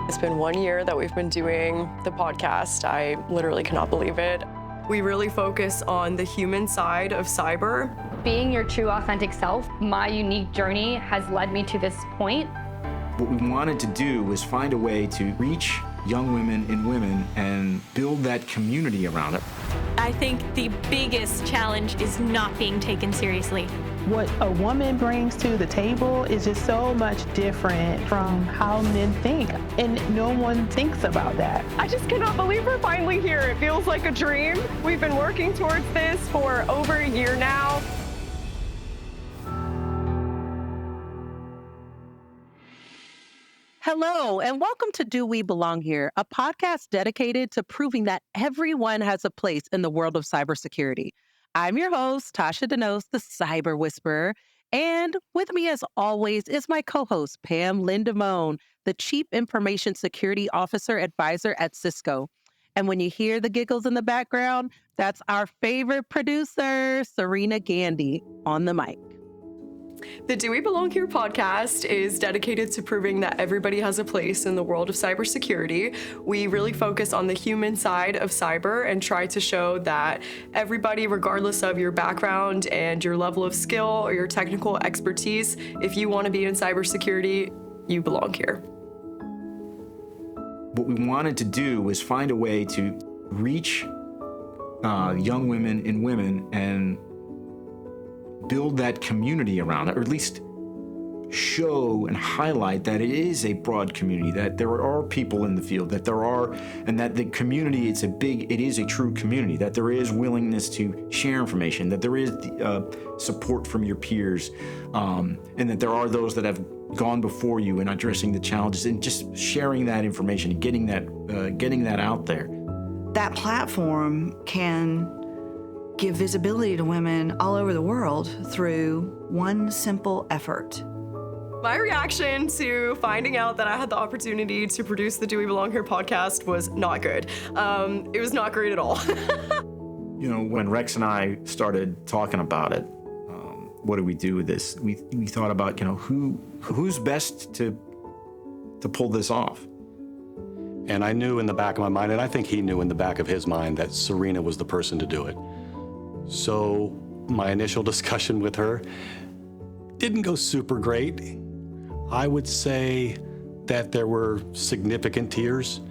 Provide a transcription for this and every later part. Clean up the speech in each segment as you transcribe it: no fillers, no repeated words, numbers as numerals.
It's been 1 year that we've been doing the podcast. I literally cannot believe it. We really focus on the human side of cyber. Being your true authentic self, my unique journey has led me to this point. What we wanted to do was find a way to reach young women and women and build that community around it. I think the biggest challenge is not being taken seriously. What a woman brings to the table is just so much different from how men think, and no one thinks about that. I just cannot believe we're finally here. It feels like a dream. We've been working towards this for over a year now. Hello, and welcome to Do We Belong Here, a podcast dedicated to proving that everyone has a place in the world of cybersecurity. I'm your host, Tasha Denos, the Cyber Whisperer, and with me as always is my co-host, Pam Lindemone, the Chief Information Security Officer Advisor at Cisco. And when you hear the giggles in the background, that's our favorite producer, Serena Gandy, on the mic. The Do We Belong Here podcast is dedicated to proving that everybody has a place in the world of cybersecurity. We really focus on the human side of cyber and try to show that everybody, regardless of your background and your level of skill or your technical expertise, if you want to be in cybersecurity, you belong here. What we wanted to do was find a way to reach young women and women and build that community around it, or at least show and highlight that it is a broad community, that there are people in the field, that there are, and that the community, it is a true community, that there is willingness to share information, that there is support from your peers, and that there are those that have gone before you in addressing the challenges and just sharing that information and getting that out there. That platform can give visibility to women all over the world through one simple effort. My reaction to finding out that I had the opportunity to produce the Do We Belong Here podcast was not good. It was not great at all. When Rex and I started talking about it, what do we do with this? We thought about, who's best to pull this off? And I knew in the back of my mind, and I think he knew in the back of his mind, that Serena was the person to do it. So my initial discussion with her didn't go super great. I would say that there were significant tears.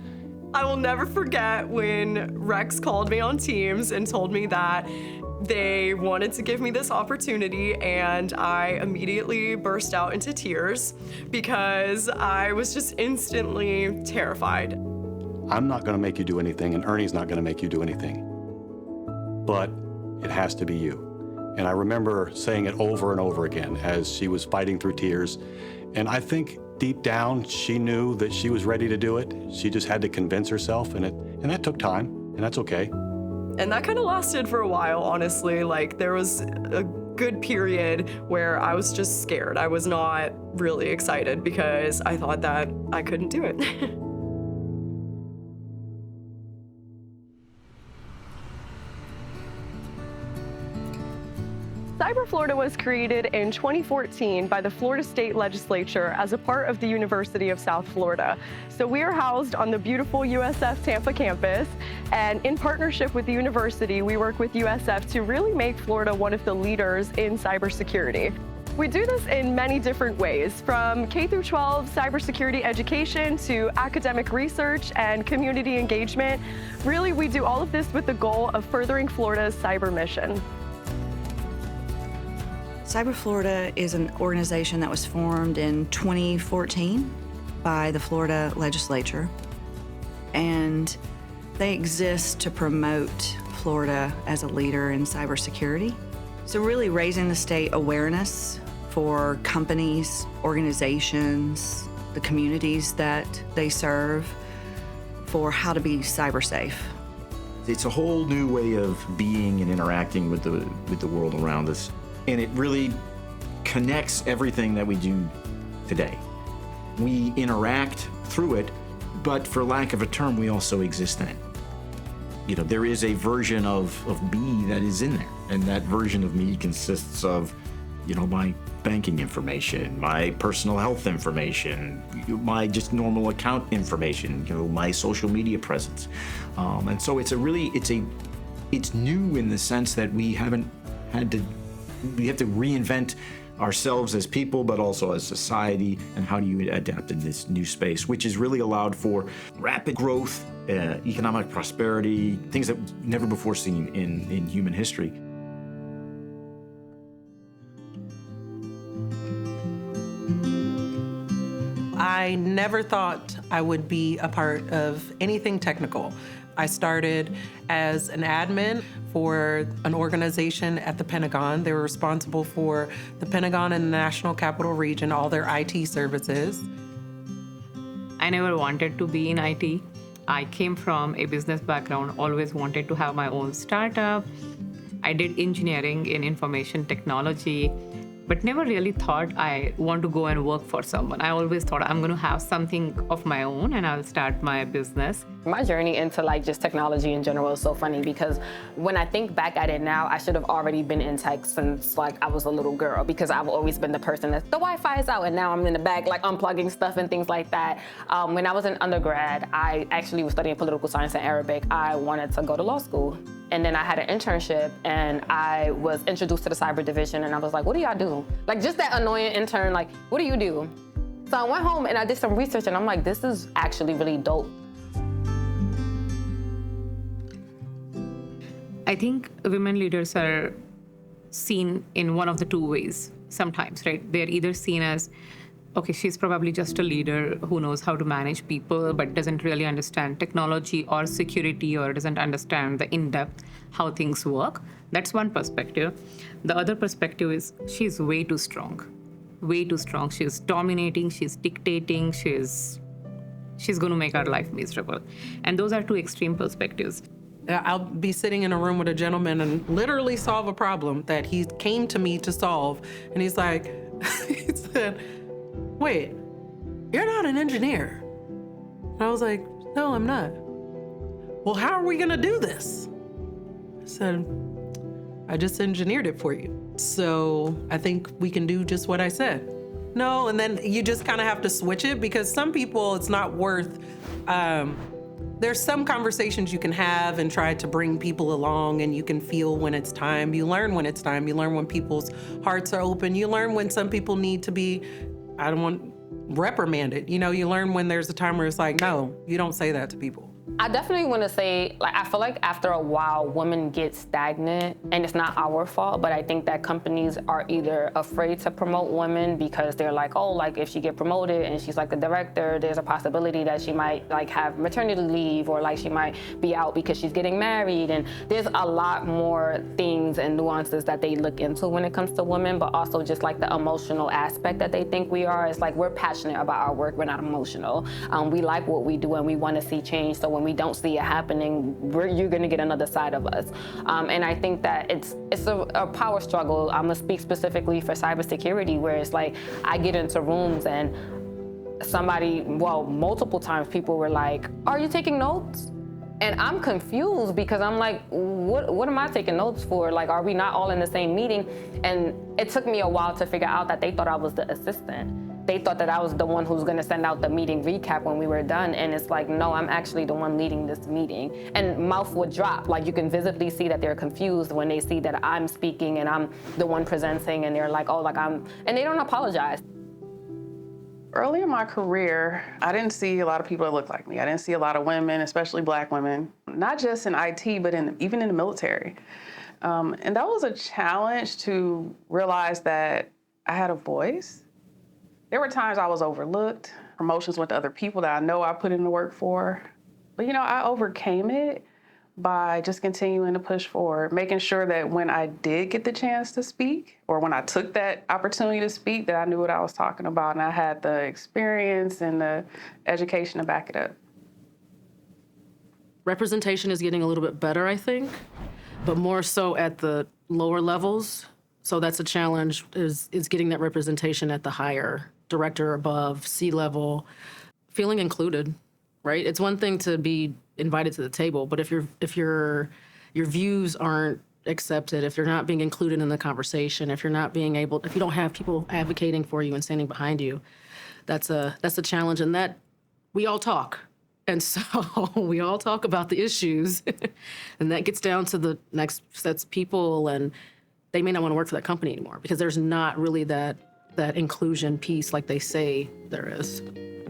I will never forget when Rex called me on Teams and told me that they wanted to give me this opportunity, and I immediately burst out into tears because I was just instantly terrified. I'm not gonna make you do anything, and Ernie's not gonna make you do anything. But it has to be you. And I remember saying it over and over again as she was fighting through tears. And I think deep down, she knew that she was ready to do it. She just had to convince herself, and that took time, and that's okay. And that kind of lasted for a while, honestly. There was a good period where I was just scared. I was not really excited because I thought that I couldn't do it. Cyber Florida was created in 2014 by the Florida State Legislature as a part of the University of South Florida. So we are housed on the beautiful USF Tampa campus, and in partnership with the university, we work with USF to really make Florida one of the leaders in cybersecurity. We do this in many different ways, from K through 12 cybersecurity education to academic research and community engagement. Really, we do all of this with the goal of furthering Florida's cyber mission. Cyber Florida is an organization that was formed in 2014 by the Florida Legislature, and they exist to promote Florida as a leader in cybersecurity. So really raising the state awareness for companies, organizations, the communities that they serve for how to be cyber safe. It's a whole new way of being and interacting with the world around us. And it really connects everything that we do today. We interact through it, but for lack of a term, we also exist in it. There is a version of me that is in there. And that version of me consists of, my banking information, my personal health information, my just normal account information, my social media presence. And so it's new in the sense that we have to reinvent ourselves as people, but also as society, and how do you adapt in this new space, which has really allowed for rapid growth, economic prosperity, things that we've never before seen in human history. I never thought I would be a part of anything technical. I started as an admin for an organization at the Pentagon. They were responsible for the Pentagon and the National Capital Region, all their IT services. I never wanted to be in IT. I came from a business background, always wanted to have my own startup. I did engineering in information technology, but never really thought I want to go and work for someone. I always thought I'm going to have something of my own and I'll start my business. My journey into just technology in general is so funny because when I think back at it now, I should have already been in tech since I was a little girl, because I've always been the person that's the Wi-Fi is out, and now I'm in the back unplugging stuff and things like that. When I was in undergrad, I actually was studying political science and Arabic. I wanted to go to law school. And then I had an internship and I was introduced to the cyber division, and I was like, what do y'all do? Just that annoying intern, what do you do? So I went home and I did some research and I'm like, this is actually really dope. I think women leaders are seen in one of the two ways sometimes, right? They're either seen as, okay, she's probably just a leader who knows how to manage people but doesn't really understand technology or security, or doesn't understand the in-depth how things work. That's one perspective. The other perspective is she's way too strong. Way too strong. She's dominating, she's dictating, she's going to make our life miserable. And those are two extreme perspectives. I'll be sitting in a room with a gentleman and literally solve a problem that he came to me to solve. And he's like, he said, wait, you're not an engineer. And I was like, no, I'm not. Well, how are we gonna do this? I said, I just engineered it for you. So I think we can do just what I said. No, and then you just kind of have to switch it, because some people, it's not worth, there's some conversations you can have and try to bring people along, and you can feel when it's time. You learn when it's time. You learn when people's hearts are open. You learn when some people need to be, I don't want reprimanded. You learn when there's a time where it's like, no, you don't say that to people. I definitely want to say, I feel like after a while, women get stagnant, and it's not our fault, but I think that companies are either afraid to promote women because they're like, oh, if she get promoted and she's the director, there's a possibility that she might have maternity leave, or she might be out because she's getting married. And there's a lot more things and nuances that they look into when it comes to women, but also just the emotional aspect that they think we are. It's we're passionate about our work, we're not emotional. We like what we do and we want to see change. So when we don't see it happening, you're going to get another side of us. And I think that it's a power struggle. I'm going to speak specifically for cybersecurity, where it's I get into rooms and multiple times people were like, are you taking notes? And I'm confused because I'm like, what am I taking notes for? Are we not all in the same meeting? And it took me a while to figure out that they thought I was the assistant. They thought that I was the one who's gonna send out the meeting recap when we were done. And it's no, I'm actually the one leading this meeting. And mouth would drop. You can visibly see that they're confused when they see that I'm speaking and I'm the one presenting, and they're like, oh, and they don't apologize. Early in my career, I didn't see a lot of people that looked like me. I didn't see a lot of women, especially Black women, not just in IT, but even in the military. And that was a challenge to realize that I had a voice. There were times I was overlooked. Promotions went to other people that I know I put in the work for. But I overcame it by just continuing to push forward, making sure that when I did get the chance to speak, or when I took that opportunity to speak, that I knew what I was talking about and I had the experience and the education to back it up. Representation is getting a little bit better, I think, but more so at the lower levels. So that's a challenge, is getting that representation at the higher director, above, C-level, feeling included, right? It's one thing to be invited to the table, but if your views aren't accepted, if you're not being included in the conversation, if you don't have people advocating for you and standing behind you, that's a challenge. And that we all talk. And so we all talk about the issues, and that gets down to the next sets of people, and they may not want to work for that company anymore because there's not really that inclusion piece like they say there is.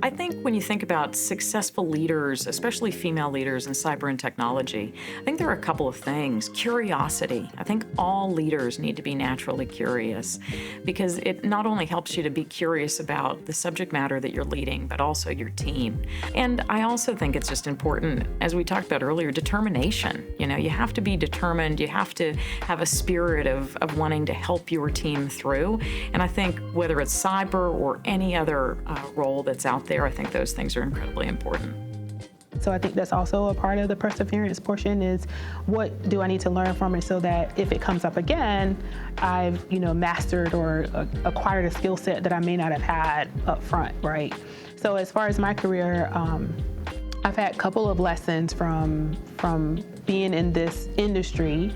I think when you think about successful leaders, especially female leaders in cyber and technology, I think there are a couple of things. Curiosity. I think all leaders need to be naturally curious because it not only helps you to be curious about the subject matter that you're leading, but also your team. And I also think it's just important, as we talked about earlier, determination. You have to be determined. You have to have a spirit of wanting to help your team through. And I think whether it's cyber or any other role that's out there, I think those things are incredibly important. So I think that's also a part of the perseverance portion is what do I need to learn from it so that if it comes up again, I've mastered or acquired a skill set that I may not have had up front, right? So as far as my career, I've had a couple of lessons from being in this industry,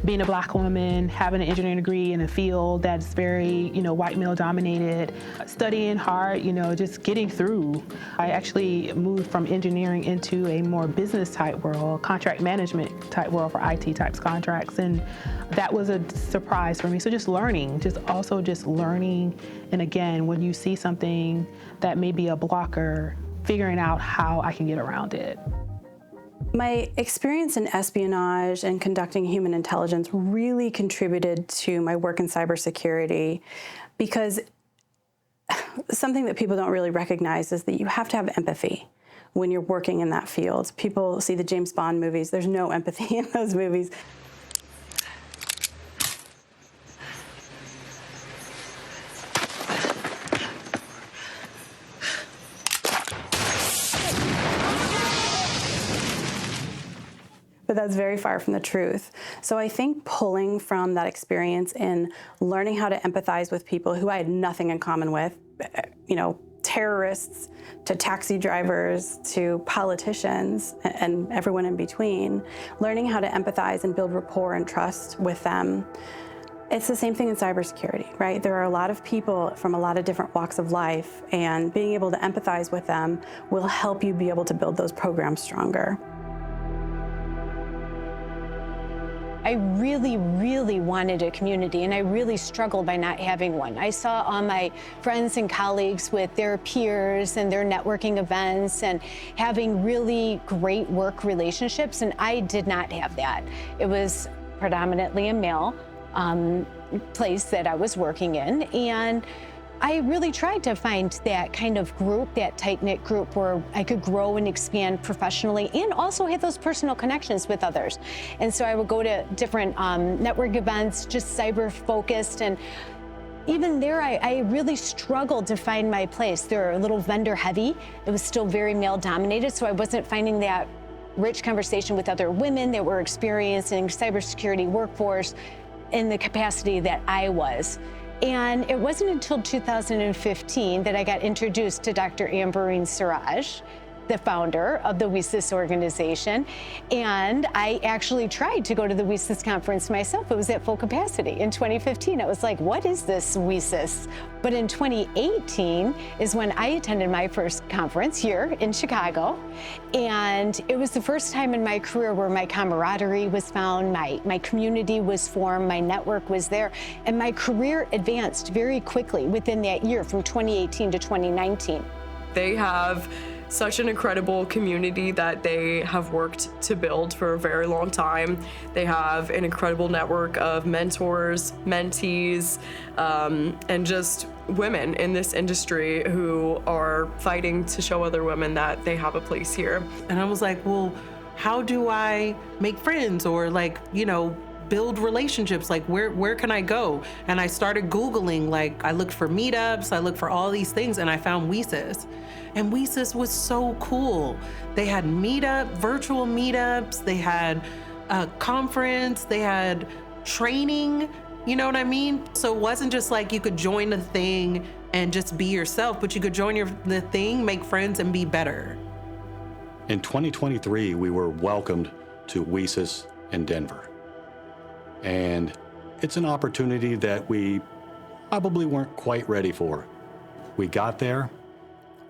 being a Black woman, having an engineering degree in a field that's very, white male dominated, studying hard, just getting through. I actually moved from engineering into a more business type world, contract management type world for IT types contracts. And that was a surprise for me. So just learning. And again, when you see something that may be a blocker, figuring out how I can get around it. My experience in espionage and conducting human intelligence really contributed to my work in cybersecurity because something that people don't really recognize is that you have to have empathy when you're working in that field. People see the James Bond movies. There's no empathy in those movies. But that's very far from the truth. So I think pulling from that experience and learning how to empathize with people who I had nothing in common with, terrorists to taxi drivers to politicians and everyone in between, learning how to empathize and build rapport and trust with them. It's the same thing in cybersecurity, right? There are a lot of people from a lot of different walks of life, and being able to empathize with them will help you be able to build those programs stronger. I really, really wanted a community, and I really struggled by not having one. I saw all my friends and colleagues with their peers and their networking events and having really great work relationships, and I did not have that. It was predominantly a male place that I was working in, and I really tried to find that kind of group, that tight-knit group where I could grow and expand professionally and also have those personal connections with others. And so I would go to different network events, just cyber-focused, and even there, I really struggled to find my place. They're a little vendor-heavy. It was still very male-dominated, so I wasn't finding that rich conversation with other women that were experiencing cybersecurity workforce in the capacity that I was. And it wasn't until 2015 that I got introduced to Dr. Ambereen Siraj, the founder of the WiCyS organization. And I actually tried to go to the WiCyS conference myself. It was at full capacity. In 2015, I was like, what is this WiCyS? But in 2018 is when I attended my first conference here in Chicago. And it was the first time in my career where my camaraderie was found, my community was formed, my network was there, and my career advanced very quickly within that year from 2018 to 2019. They have such an incredible community that they have worked to build for a very long time. They have an incredible network of mentors, mentees, and just women in this industry who are fighting to show other women that they have a place here. And I was like, well, how do I make friends or build relationships? Like where can I go? And I started Googling, I looked for meetups, I looked for all these things, and I found WiCyS. And WiCyS was so cool. They had virtual meetups, they had a conference, they had training, you know what I mean? So it wasn't just like you could join the thing and just be yourself, but you could join the thing, make friends, and be better. In 2023, we were welcomed to WiCyS in Denver. And it's an opportunity that we probably weren't quite ready for. We got there,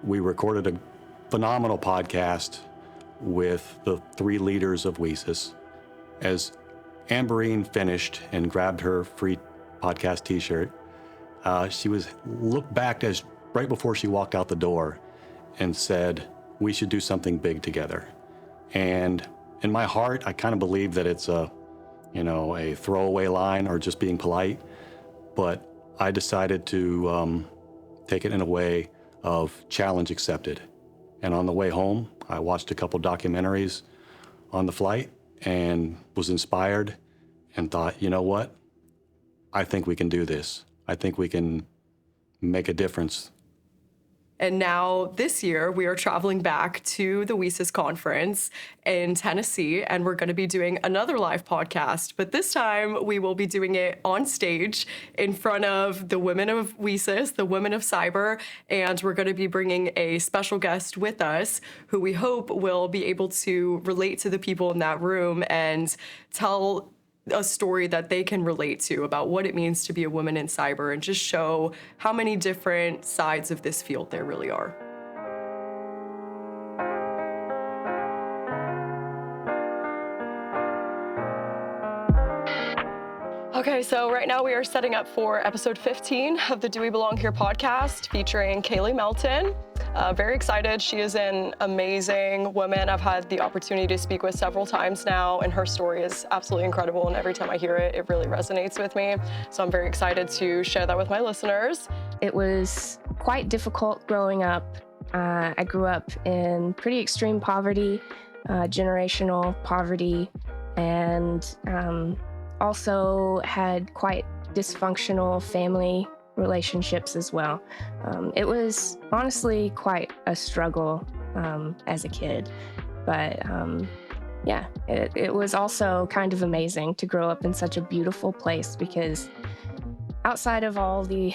we recorded a phenomenal podcast with the 3 leaders of WiCyS. As Amberine finished and grabbed her free podcast t-shirt, she looked back as right before she walked out the door and said, we should do something big together. And in my heart, I kind of believe that it's a throwaway line or just being polite, but I decided to take it in a way of challenge accepted. And on the way home, I watched a couple documentaries on the flight and was inspired and thought, you know what? I think we can do this. I think we can make a difference. And now this year, we are traveling back to the WiCyS conference in Tennessee, and we're going to be doing another live podcast. But this time, we will be doing it on stage in front of the women of WiCyS, the women of cyber, and we're going to be bringing a special guest with us who we hope will be able to relate to the people in that room and tell a story that they can relate to about what it means to be a woman in cyber and just show how many different sides of this field there really are. Okay, so right now we are setting up for episode 15 of the Do We Belong Here podcast featuring Kaylee Melton. Very excited. She is an amazing woman. I've had the opportunity to speak with several times now, and her story is absolutely incredible. And every time I hear it, it really resonates with me. So I'm very excited to share that with my listeners. It was quite difficult growing up. I grew up in pretty extreme poverty, generational poverty, and also had quite dysfunctional family relationships as well. It was honestly quite a struggle as a kid, but yeah, it was also kind of amazing to grow up in such a beautiful place, because outside of all the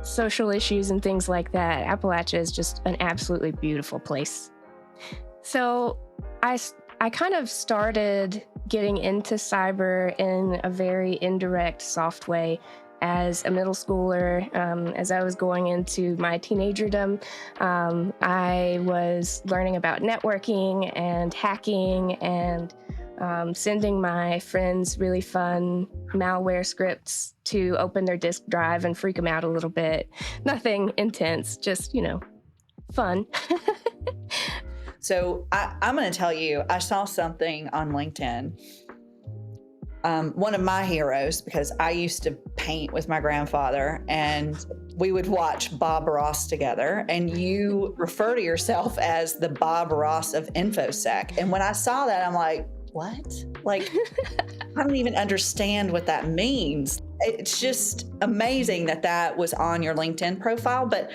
social issues and things like that, Appalachia is just an absolutely beautiful place. So I kind of started getting into cyber in a very indirect, soft way as a middle schooler. As I was going into my teenagerdom, I was learning about networking and hacking and sending my friends really fun malware scripts to open their disk drive and freak them out a little bit. Nothing intense, just, fun. So I'm going to tell you, I saw something on LinkedIn. One of my heroes, because I used to paint with my grandfather and we would watch Bob Ross together, and you refer to yourself as the Bob Ross of InfoSec. And when I saw that, I'm like, what? Like, I don't even understand what that means. It's just amazing that that was on your LinkedIn profile. But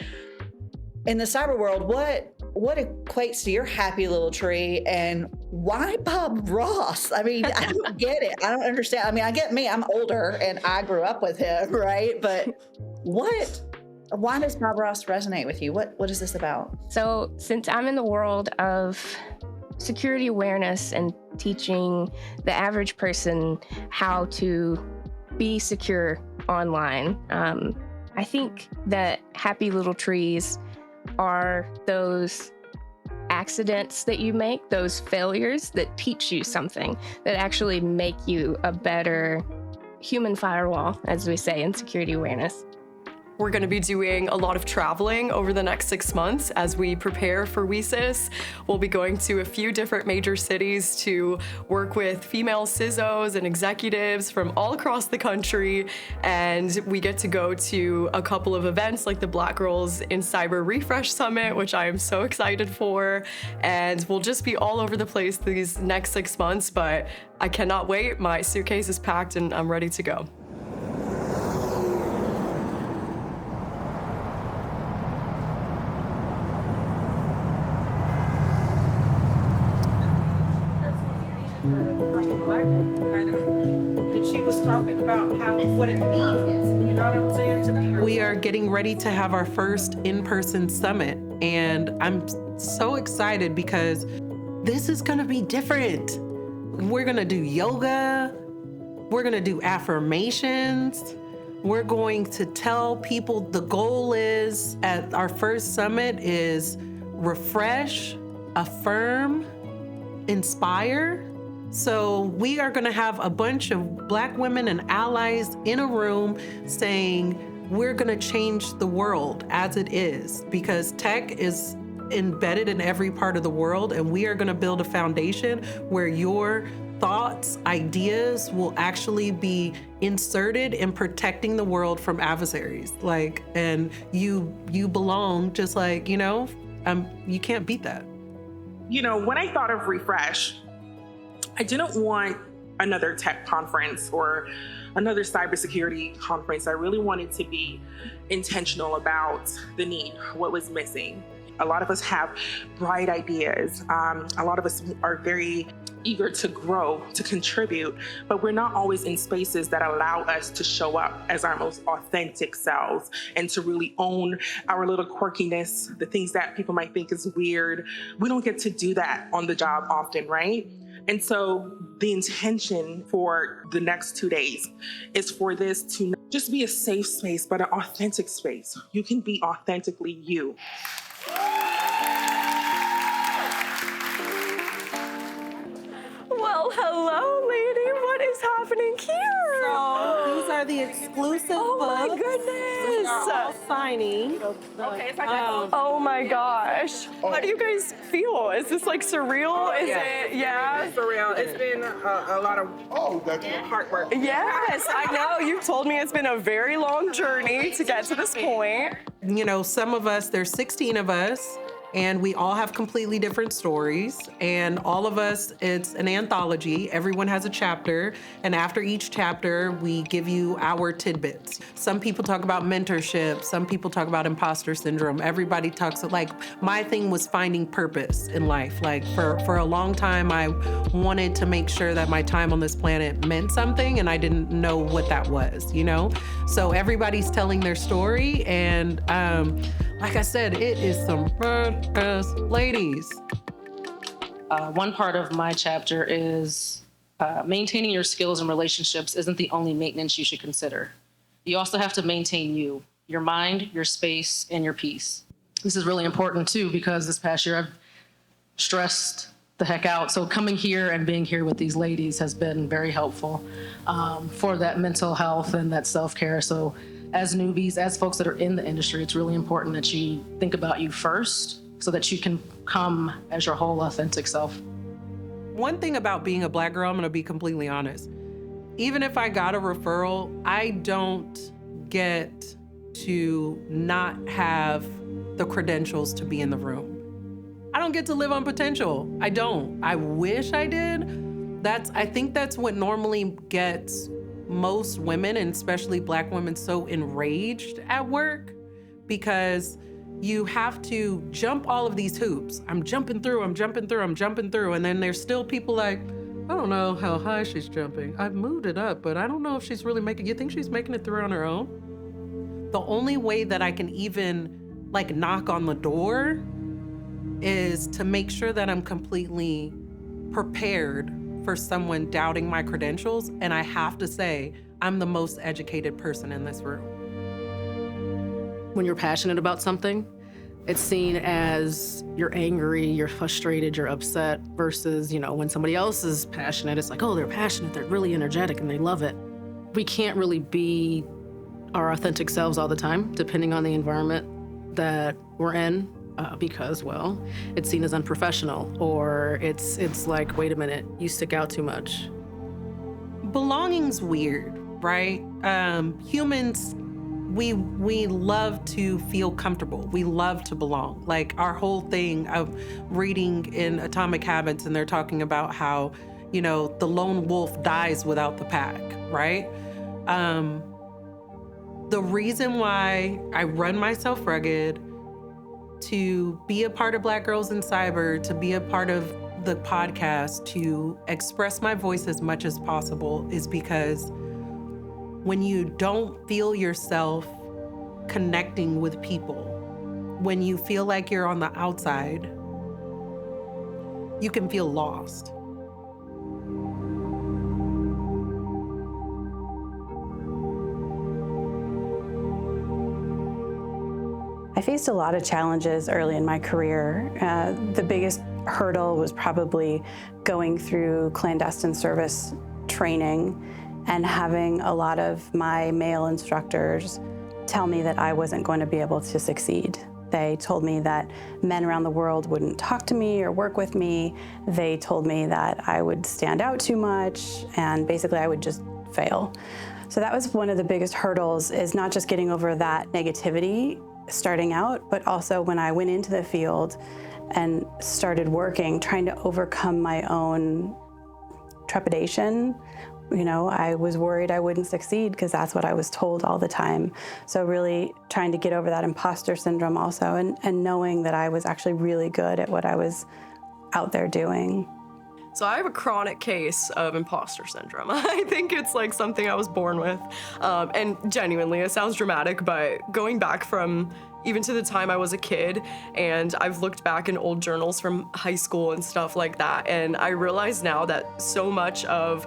in the cyber world, what equates to your happy little tree, and why Bob Ross? I mean, I don't get it. I don't understand. I mean, I get me, I'm older and I grew up with him, right? But why does Bob Ross resonate with you? What is this about? So since I'm in the world of security awareness and teaching the average person how to be secure online, I think that happy little trees are those accidents that you make, those failures that teach you something, that actually make you a better human firewall, as we say in security awareness. We're going to be doing a lot of traveling over the next 6 months as we prepare for WiCyS. We'll be going to a few different major cities to work with female CISOs and executives from all across the country. And we get to go to a couple of events like the Black Girls in Cyber Refresh Summit, which I am so excited for. And we'll just be all over the place these next 6 months, but I cannot wait. My suitcase is packed and I'm ready to go. She was talking about what it means. You know what I'm saying? We are getting ready to have our first in-person summit, and I'm so excited because this is going to be different. We're going to do yoga. We're gonna do affirmations. We're going to tell people the goal is at our first summit is refresh, affirm, inspire. So we are gonna have a bunch of Black women and allies in a room saying, we're gonna change the world as it is, because tech is embedded in every part of the world, and we are gonna build a foundation where your thoughts, ideas will actually be inserted in protecting the world from adversaries. Like, and you belong, just like, you can't beat that. When I thought of Refresh, I didn't want another tech conference or another cybersecurity conference. I really wanted to be intentional about the need, what was missing. A lot of us have bright ideas. A lot of us are very eager to grow, to contribute, but we're not always in spaces that allow us to show up as our most authentic selves and to really own our little quirkiness, the things that people might think is weird. We don't get to do that on the job often, right? And so the intention for the next 2 days is for this to not just be a safe space, but an authentic space. You can be authentically you. Well, hello, lady. What is happening here? So these are the exclusive Oh my books. goodness. We are all signing. Okay, oh my gosh. How do you guys feel? Is this like surreal? Is it? Yeah. It's surreal. It's been a lot of hard work. Yes, I know. You told me it's been a very long journey to get to this point. Some of us, there's 16 of us, and we all have completely different stories. And all of us, it's an anthology. Everyone has a chapter. And after each chapter, we give you our tidbits. Some people talk about mentorship. Some people talk about imposter syndrome. Everybody talks, like, my thing was finding purpose in life. Like, for a long time, I wanted to make sure that my time on this planet meant something, and I didn't know what that was, So everybody's telling their story, and like I said, it is some badass ladies. One part of my chapter is maintaining your skills and relationships isn't the only maintenance you should consider. You also have to maintain your mind, your space, and your peace. This is really important too, because this past year I've stressed the heck out. So coming here and being here with these ladies has been very helpful for that mental health and that self-care. So as newbies, as folks that are in the industry, it's really important that you think about you first so that you can come as your whole authentic self. One thing about being a Black girl, I'm gonna be completely honest. Even if I got a referral, I don't get to not have the credentials to be in the room. I don't get to live on potential. I don't. I wish I did. I think that's what normally gets most women, and especially Black women, so enraged at work, because you have to jump all of these hoops. I'm jumping through. And then there's still people like, I don't know how high she's jumping. I've moved it up, but I don't know if she's really you think she's making it through on her own? The only way that I can even knock on the door is to make sure that I'm completely prepared for someone doubting my credentials. And I have to say, I'm the most educated person in this room. When you're passionate about something, it's seen as you're angry, you're frustrated, you're upset, versus, when somebody else is passionate, it's like, oh, they're passionate, they're really energetic, and they love it. We can't really be our authentic selves all the time, depending on the environment that we're in. Because, well, it's seen as unprofessional, or it's like, wait a minute, you stick out too much. Belonging's weird, right? Humans, we love to feel comfortable. We love to belong. Like our whole thing of reading in Atomic Habits, and they're talking about how, the lone wolf dies without the pack, right? The reason why I run myself rugged, to be a part of Black Girls in Cyber, to be a part of the podcast, to express my voice as much as possible, is because when you don't feel yourself connecting with people, when you feel like you're on the outside, you can feel lost. I faced a lot of challenges early in my career. The biggest hurdle was probably going through clandestine service training and having a lot of my male instructors tell me that I wasn't going to be able to succeed. They told me that men around the world wouldn't talk to me or work with me. They told me that I would stand out too much, and basically I would just fail. So that was one of the biggest hurdles, is not just getting over that negativity starting out, but also when I went into the field and started working, trying to overcome my own trepidation. You know, I was worried I wouldn't succeed because that's what I was told all the time. So really trying to get over that imposter syndrome also, and knowing that I was actually really good at what I was out there doing. So I have a chronic case of imposter syndrome. I think it's like something I was born with. And genuinely, it sounds dramatic, but going back from even to the time I was a kid, and I've looked back in old journals from high school and stuff like that, and I realize now that so much of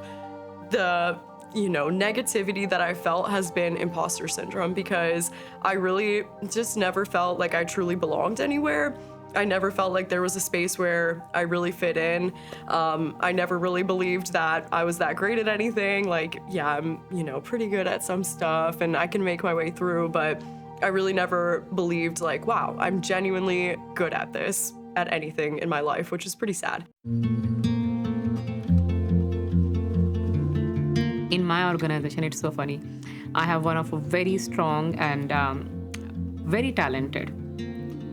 the negativity that I felt has been imposter syndrome, because I really just never felt like I truly belonged anywhere. I never felt like there was a space where I really fit in. I never really believed that I was that great at anything. Like, yeah, I'm, pretty good at some stuff and I can make my way through, but I really never believed like, wow, I'm genuinely good at this, at anything in my life, which is pretty sad. In my organization, it's so funny. I have one of a very strong and very talented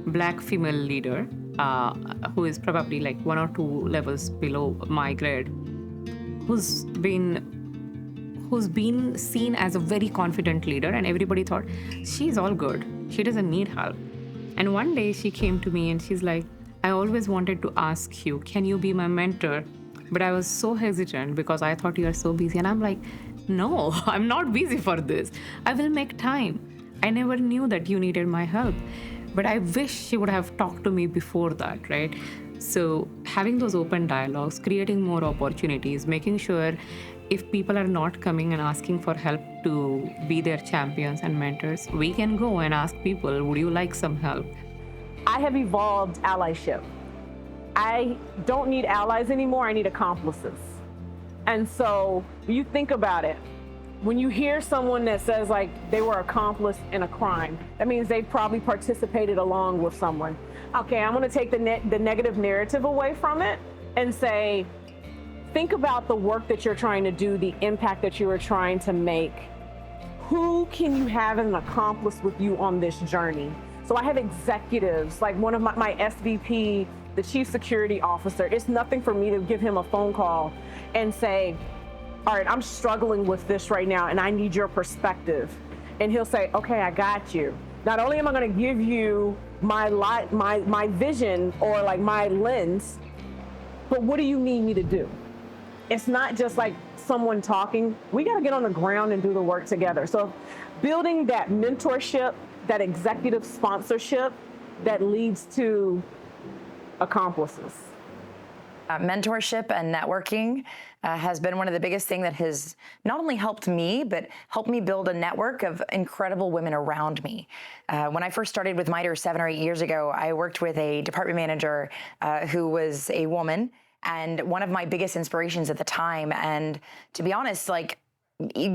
Black female leader who is probably like 1 or 2 levels below my grade, who's been seen as a very confident leader, and everybody thought she's all good, she doesn't need help. And one day she came to me and she's like, I always wanted to ask you, can you be my mentor? But I was so hesitant because I thought you are so busy. And I'm like, no, I'm not busy for this. I will make time. I never knew that you needed my help. But I wish she would have talked to me before that, right? So having those open dialogues, creating more opportunities, making sure if people are not coming and asking for help to be their champions and mentors, we can go and ask people, would you like some help? I have evolved allyship. I don't need allies anymore, I need accomplices. And so you think about it, when you hear someone that says like they were accomplice in a crime, that means they probably participated along with someone. Okay, I'm gonna take the negative narrative away from it and say, think about the work that you're trying to do, the impact that you are trying to make. Who can you have as an accomplice with you on this journey? So I have executives, like one of my SVP, the chief security officer. It's nothing for me to give him a phone call and say, all right, I'm struggling with this right now and I need your perspective. And he'll say, okay, I got you. Not only am I gonna give you my vision or like my lens, but what do you need me to do? It's not just like someone talking. We gotta get on the ground and do the work together. So building that mentorship, that executive sponsorship that leads to accomplices. Mentorship and networking has been one of the biggest things that has not only helped me, but helped me build a network of incredible women around me. When I first started with MITRE 7 or 8 years ago, I worked with a department manager who was a woman, and one of my biggest inspirations at the time. And to be honest, like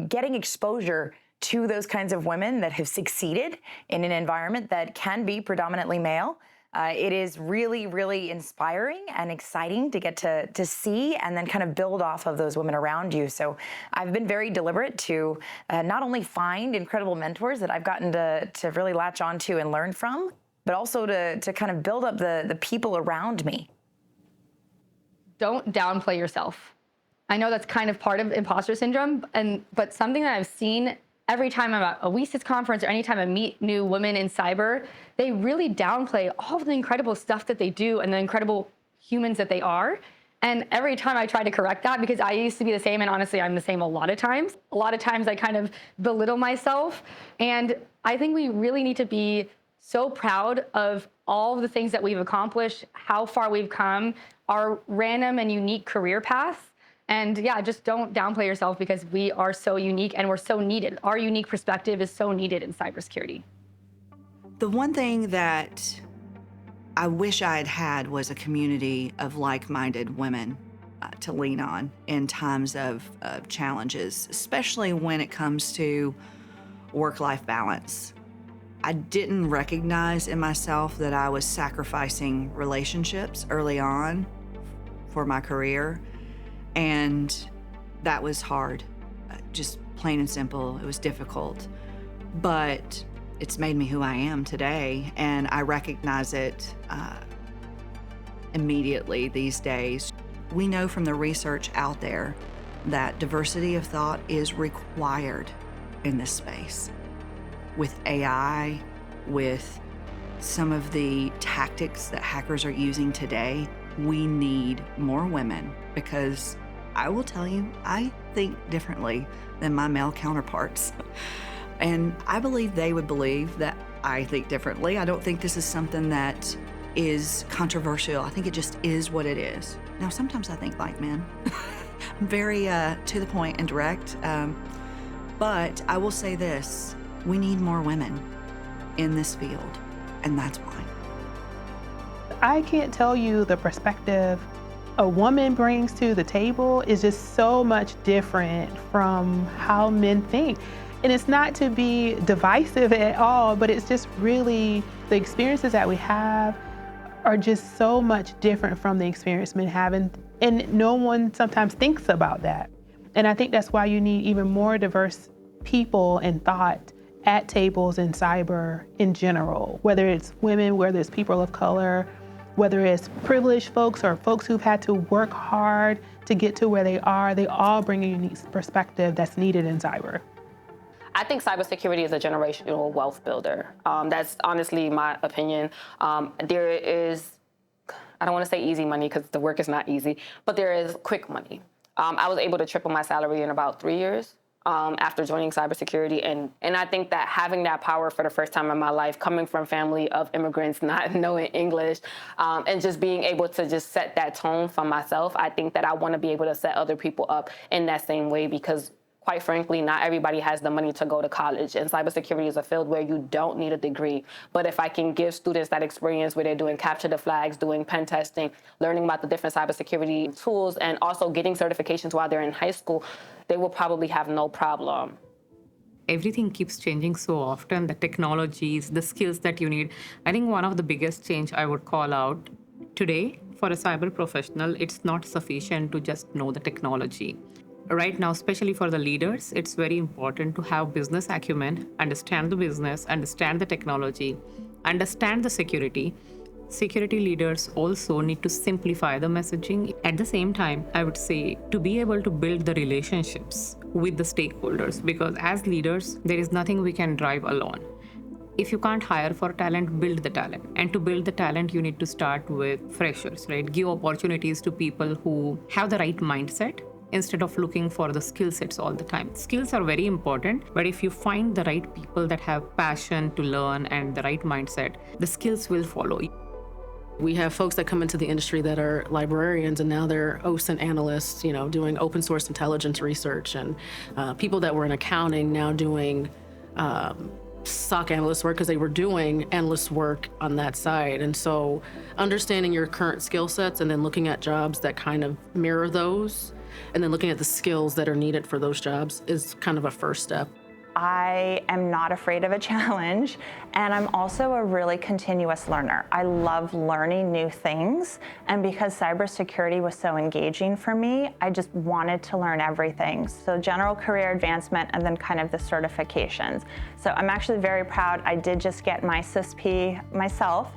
getting exposure to those kinds of women that have succeeded in an environment that can be predominantly male, it is really, really inspiring and exciting to get to see and then kind of build off of those women around you. So I've been very deliberate to not only find incredible mentors that I've gotten to really latch onto and learn from, but also to kind of build up the people around me. Don't downplay yourself. I know that's kind of part of imposter syndrome, but something that I've seen every time I'm at a WiCyS conference or anytime I meet new women in cyber, they really downplay all of the incredible stuff that they do and the incredible humans that they are. And every time I try to correct that, because I used to be the same, and honestly, I'm the same a lot of times. A lot of times I kind of belittle myself. And I think we really need to be so proud of all of the things that we've accomplished, how far we've come, our random and unique career paths. And yeah, just don't downplay yourself, because we are so unique and we're so needed. Our unique perspective is so needed in cybersecurity. The one thing that I wish I had had was a community of like-minded women to lean on in times of challenges, especially when it comes to work-life balance. I didn't recognize in myself that I was sacrificing relationships early on for my career, and that was hard. Just plain and simple, it was difficult. But it's made me who I am today, and I recognize it immediately these days. We know from the research out there that diversity of thought is required in this space. With AI, with some of the tactics that hackers are using today, we need more women, because I will tell you, I think differently than my male counterparts. And I believe they would believe that I think differently. I don't think this is something that is controversial. I think it just is what it is. Now, sometimes I think like men. I'm very to the point and direct. But I will say this, we need more women in this field, and that's why. I can't tell you the perspective a woman brings to the table is just so much different from how men think. And it's not to be divisive at all, but it's just really the experiences that we have are just so much different from the experience men have, and no one sometimes thinks about that. And I think that's why you need even more diverse people and thought at tables in cyber in general, whether it's women, whether it's people of color, whether it's privileged folks or folks who've had to work hard to get to where they all bring a unique perspective that's needed in cyber. I think cybersecurity is a generational wealth builder. That's honestly my opinion. There is, I don't want to say easy money because the work is not easy, but there is quick money. I was able to triple my salary in about 3 years after joining cybersecurity. And I think that having that power for the first time in my life, coming from family of immigrants, not knowing English, and just being able to just set that tone for myself, I think that I want to be able to set other people up in that same way, because quite frankly, not everybody has the money to go to college, and cybersecurity is a field where you don't need a degree. But if I can give students that experience where they're doing capture the flags, doing pen testing, learning about the different cybersecurity tools, and also getting certifications while they're in high school, they will probably have no problem. Everything keeps changing so often, the technologies, the skills that you need. I think one of the biggest change I would call out today for a cyber professional, it's not sufficient to just know the technology. Right now, especially for the leaders, it's very important to have business acumen, understand the business, understand the technology, understand the security. Security leaders also need to simplify the messaging. At the same time, I would say to be able to build the relationships with the stakeholders, because as leaders, there is nothing we can drive alone. If you can't hire for talent, build the talent. And to build the talent, you need to start with freshers, right? Give opportunities to people who have the right mindset, instead of looking for the skill sets all the time. Skills are very important, but if you find the right people that have passion to learn and the right mindset, the skills will follow. We have folks that come into the industry that are librarians, and now they're OSINT analysts, doing open source intelligence research, and people that were in accounting now doing SOC analyst work because they were doing endless work on that side. And so understanding your current skill sets and then looking at jobs that kind of mirror those, and then looking at the skills that are needed for those jobs is kind of a first step. I am not afraid of a challenge, and I'm also a really continuous learner. I love learning new things, and because cybersecurity was so engaging for me, I just wanted to learn everything. So general career advancement and then kind of the certifications. So I'm actually very proud. I did just get my CISP myself,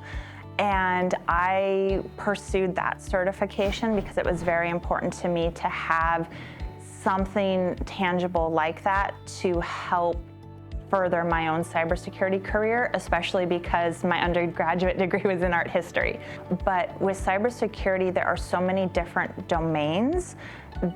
and I pursued that certification because it was very important to me to have something tangible like that to help further my own cybersecurity career, especially because my undergraduate degree was in art history. But with cybersecurity, there are so many different domains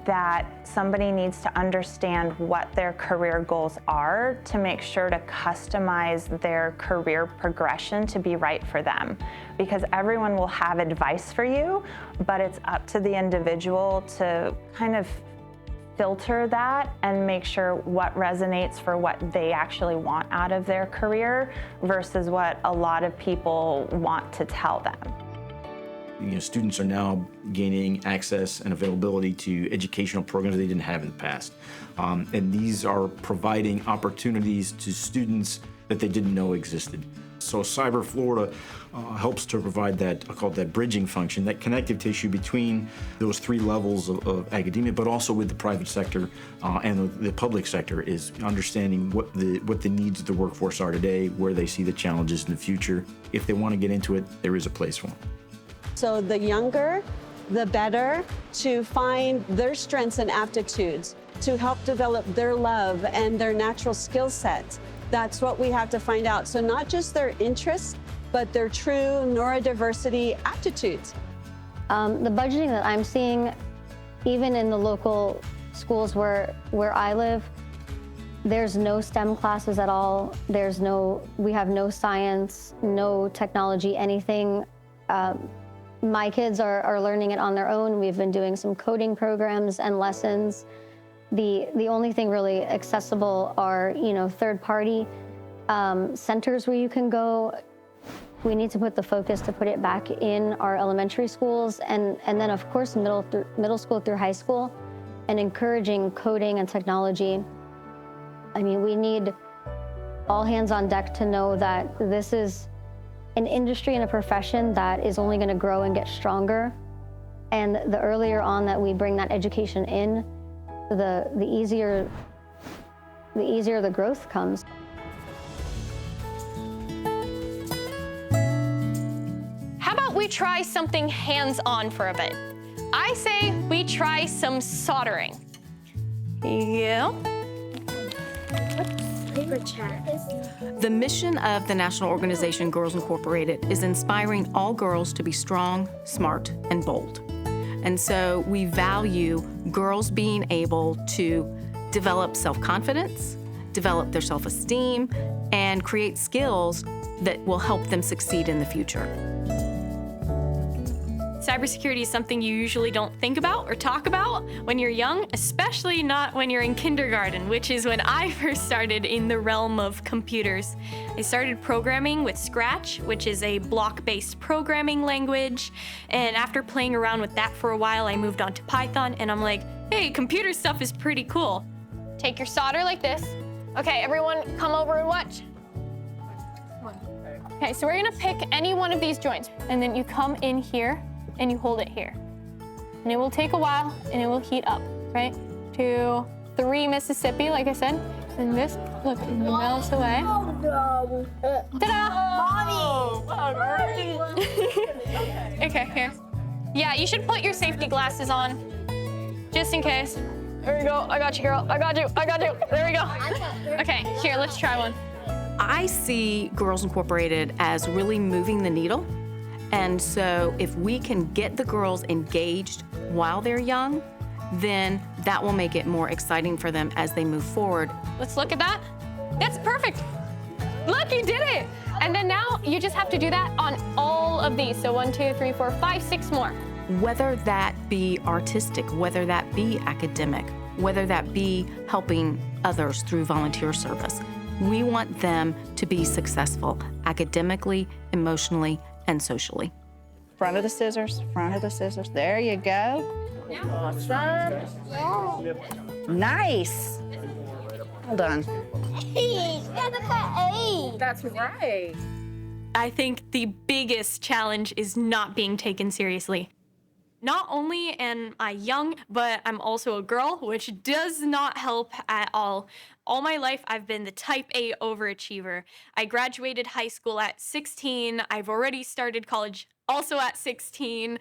that somebody needs to understand what their career goals are to make sure to customize their career progression to be right for them. Because everyone will have advice for you, but it's up to the individual to kind of filter that and make sure what resonates for what they actually want out of their career versus what a lot of people want to tell them. Students are now gaining access and availability to educational programs they didn't have in the past. And these are providing opportunities to students that they didn't know existed. So Cyber Florida helps to provide that, I call it that bridging function, that connective tissue between those three levels of academia, but also with the private sector and the public sector, is understanding what the needs of the workforce are today, where they see the challenges in the future. If they want to get into it, there is a place for them. So the younger, the better, to find their strengths and aptitudes, to help develop their love and their natural skill set. That's what we have to find out. So not just their interests, but their true neurodiversity aptitudes. The budgeting that I'm seeing, even in the local schools where I live, there's no STEM classes at all. We have no science, no technology, anything. My kids are learning it on their own. We've been doing some coding programs and lessons. The only thing really accessible are, third-party centers where you can go. We need to put the focus to put it back in our elementary schools and then, of course, middle school through high school, and encouraging coding and technology. I mean, we need all hands on deck to know that this is an industry and a profession that is only going to grow and get stronger. And the earlier on that we bring that education in, the easier the growth comes. How about we try something hands-on for a bit? I say we try some soldering. Yeah. The mission of the national organization Girls Incorporated is inspiring all girls to be strong, smart, and bold. And so we value girls being able to develop self-confidence, develop their self-esteem, and create skills that will help them succeed in the future. Cybersecurity is something you usually don't think about or talk about when you're young, especially not when you're in kindergarten, which is when I first started in the realm of computers. I started programming with Scratch, which is a block-based programming language. And after playing around with that for a while, I moved on to Python, and I'm like, hey, computer stuff is pretty cool. Take your solder like this. Okay, everyone come over and watch. Okay, so we're gonna pick any one of these joints, and then you come in here, and you hold it here. And it will take a while, and it will heat up, right? 2, 3 Mississippi, like I said. And this, look, it melts away. Ta-da! Okay, here. Yeah, you should put your safety glasses on, just in case. There we go, I got you, girl. I got you. There we go. Okay, here, let's try one. I see Girls Incorporated as really moving the needle. And so if we can get the girls engaged while they're young, then that will make it more exciting for them as they move forward. Let's look at that. That's perfect. Look, you did it. And then now you just have to do that on all of these. So 1, 2, 3, 4, 5, 6 more. Whether that be artistic, whether that be academic, whether that be helping others through volunteer service, we want them to be successful academically, emotionally, and socially. Front of the scissors, front of the scissors. There you go. Awesome. Nice. Well done. That's right. I think the biggest challenge is not being taken seriously. Not only am I young, but I'm also a girl, which does not help at all. All my life, I've been the type A overachiever. I graduated high school at 16. I've already started college also at 16.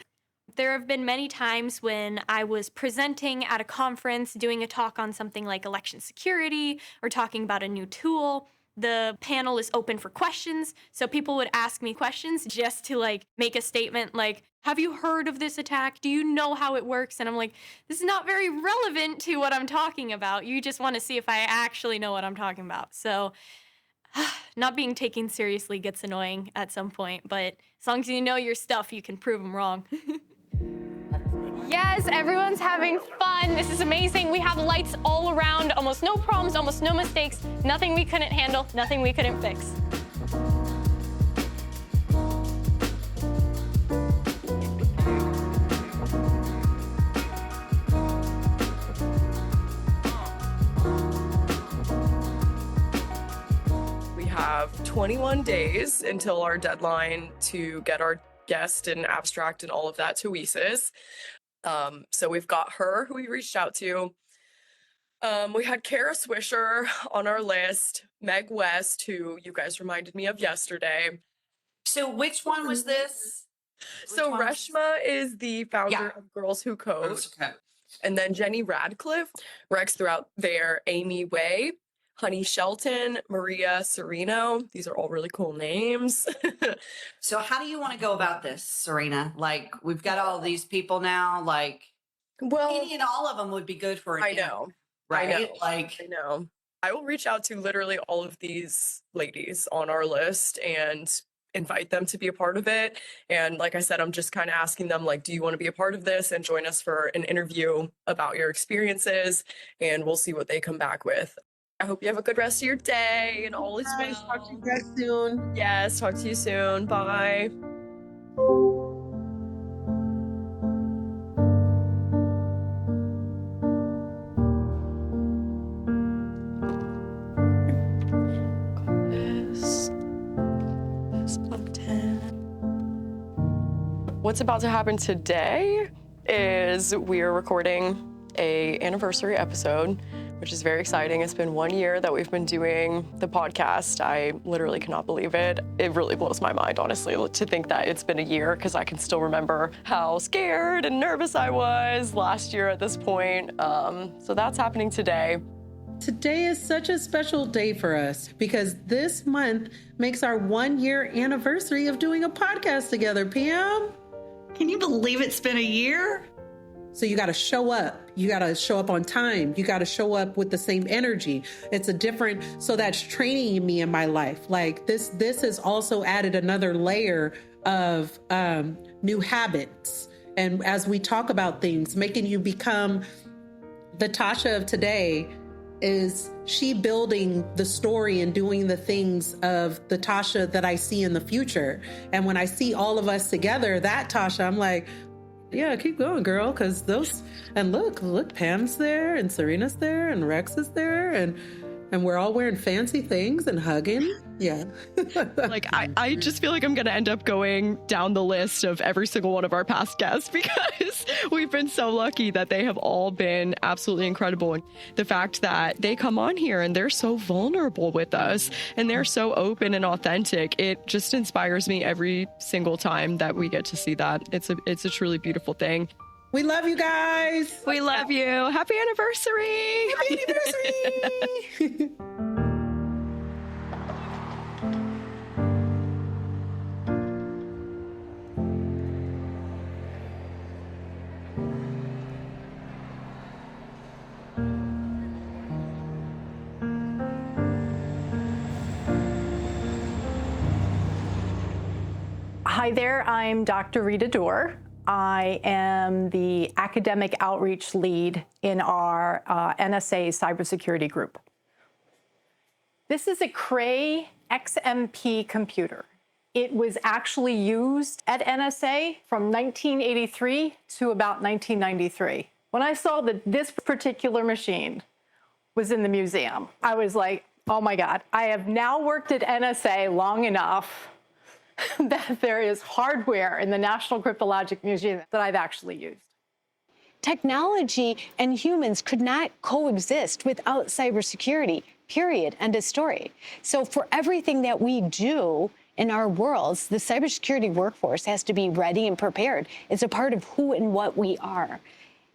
There have been many times when I was presenting at a conference, doing a talk on something like election security or talking about a new tool. The panel is open for questions, so people would ask me questions just to make a statement like, have you heard of this attack? Do you know how it works? And I'm like, this is not very relevant to what I'm talking about. You just want to see if I actually know what I'm talking about. So not being taken seriously gets annoying at some point, but as long as you know your stuff, you can prove them wrong. Yes, everyone's having fun. This is amazing. We have lights all around, almost no problems, almost no mistakes, nothing we couldn't handle, nothing we couldn't fix. We have 21 days until our deadline to get our guest and abstract and all of that to WiCyS. So we've got her, who we reached out to. We had Kara Swisher on our list, Meg West, who you guys reminded me of yesterday. So which one was this? So Reshma is the founder of Girls Who Code. And then Jenny Radcliffe, Rex throughout there, Amy Way, Honey Shelton, Maria Sereno. These are all really cool names. So how do you want to go about this, Serena? Like, we've got all these people now, like, well, any and all of them would be good for an interview, right? I know. Like, I know. I will reach out to literally all of these ladies on our list and invite them to be a part of it. And like I said, I'm just kind of asking them, like, do you want to be a part of this and join us for an interview about your experiences? And we'll see what they come back with. I hope you have a good rest of your day and all is well. Talk to you guys soon. Yes, talk to you soon. Bye. What's about to happen today is we are recording an anniversary episode, which is very exciting. It's been 1 year that we've been doing the podcast. I literally cannot believe it. It really blows my mind, honestly, to think that it's been a year, because I can still remember how scared and nervous I was last year at this point. So that's happening today. Today is such a special day for us because this month makes our 1 year anniversary of doing a podcast together, Pam. Can you believe it's been a year? So you got to show up. You got to show up on time. You got to show up with the same energy. It's a different, so that's training me in my life. Like this has also added another layer of new habits. And as we talk about things, making you become the Tasha of today, is she building the story and doing the things of the Tasha that I see in the future. And when I see all of us together, that Tasha, I'm like, yeah, keep going, girl, because those, and look, Pam's there, and Serena's there, and Rex is there, and we're all wearing fancy things and hugging. Yeah. Like, I just feel like I'm going to end up going down the list of every single one of our past guests because we've been so lucky that they have all been absolutely incredible. And the fact that they come on here and they're so vulnerable with us and they're so open and authentic, it just inspires me every single time that we get to see that. It's a truly beautiful thing. We love you guys. We love you. Happy anniversary. Happy anniversary. Hi there, I'm Dr. Rita Dorr. I am the academic outreach lead in our NSA cybersecurity group. This is a Cray XMP computer. It was actually used at NSA from 1983 to about 1993. When I saw that this particular machine was in the museum, I was like, oh my God, I have now worked at NSA long enough that there is hardware in the National Cryptologic Museum that I've actually used. Technology and humans could not coexist without cybersecurity, period, end of story. So for everything that we do in our worlds, the cybersecurity workforce has to be ready and prepared. It's a part of who and what we are.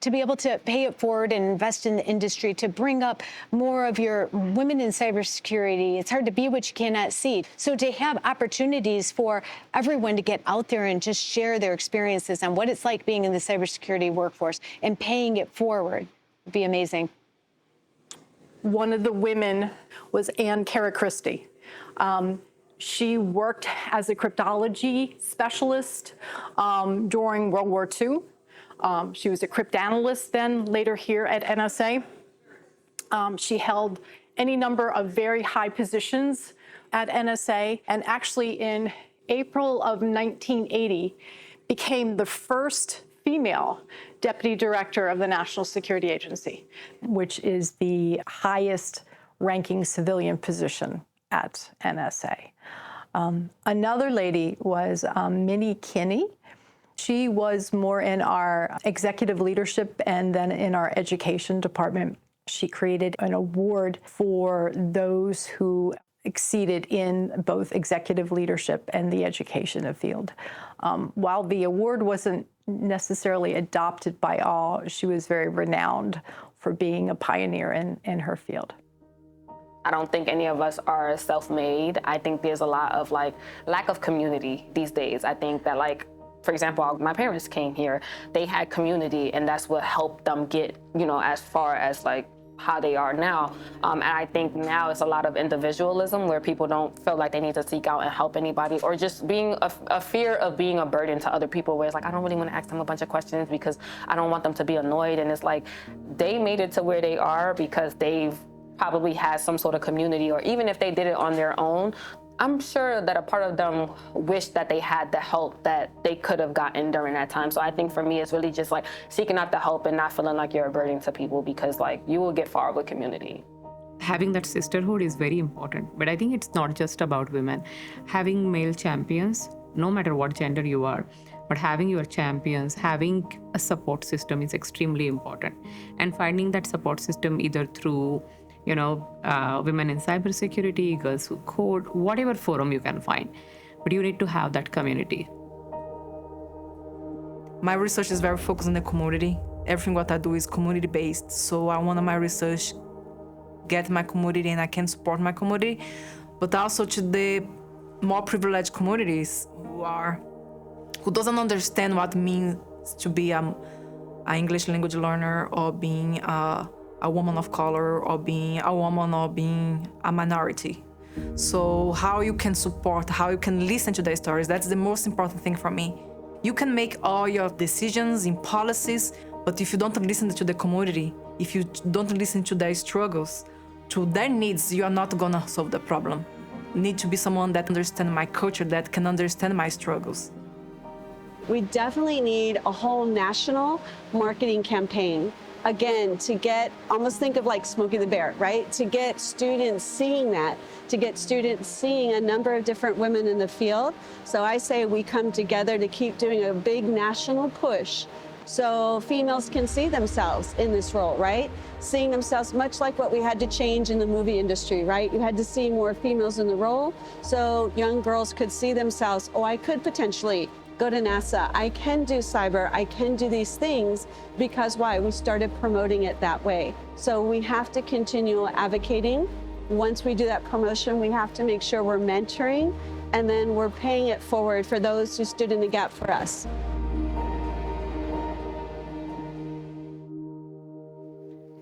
To be able to pay it forward and invest in the industry, to bring up more of your women in cybersecurity. It's hard to be what you cannot see. So to have opportunities for everyone to get out there and just share their experiences on what it's like being in the cybersecurity workforce and paying it forward would be amazing. One of the women was Ann Cara Christie. She worked as a cryptology specialist during World War II. She was a cryptanalyst then, later here at NSA. She held any number of very high positions at NSA, and actually in April of 1980 became the first female deputy director of the National Security Agency, which is the highest ranking civilian position at NSA. Another lady was Minnie Kinney. She was more in our executive leadership and then in our education department. She created an award for those who exceeded in both executive leadership and the education field. While the award wasn't necessarily adopted by all, she was very renowned for being a pioneer in her field. I don't think any of us are self-made. I think there's a lot of lack of community these days. I think that for example, my parents came here, they had community, and that's what helped them get, as far as how they are now. And I think now it's a lot of individualism where people don't feel like they need to seek out and help anybody, or just being a fear of being a burden to other people, where it's I don't really want to ask them a bunch of questions because I don't want them to be annoyed. And it's they made it to where they are because they've probably had some sort of community, or even if they did it on their own, I'm sure that a part of them wished that they had the help that they could have gotten during that time. So I think for me, it's really just seeking out the help and not feeling like you're a burden to people, because you will get far with community. Having that sisterhood is very important, but I think it's not just about women. Having male champions, no matter what gender you are, but having your champions, having a support system is extremely important. And finding that support system either through women in cybersecurity, girls who code, whatever forum you can find. But you need to have that community. My research is very focused on the community. Everything what I do is community-based. So I want my research get my community and I can support my community, but also to the more privileged communities who doesn't understand what it means to be an English language learner, or being a woman of color, or being a woman, or being a minority. So how you can support, how you can listen to their stories, that's the most important thing for me. You can make all your decisions in policies, but if you don't listen to the community, if you don't listen to their struggles, to their needs, you are not gonna solve the problem. You need to be someone that understands my culture, that can understand my struggles. We definitely need a whole national marketing campaign. Again, to get, almost think of Smokey the Bear, right? To get students seeing that, to get students seeing a number of different women in the field. So I say we come together to keep doing a big national push so females can see themselves in this role, right? Seeing themselves, much like what we had to change in the movie industry, right? You had to see more females in the role so young girls could see themselves, I could potentially go to NASA, I can do cyber, I can do these things, because why? We started promoting it that way. So we have to continue advocating. Once we do that promotion, we have to make sure we're mentoring, and then we're paying it forward for those who stood in the gap for us.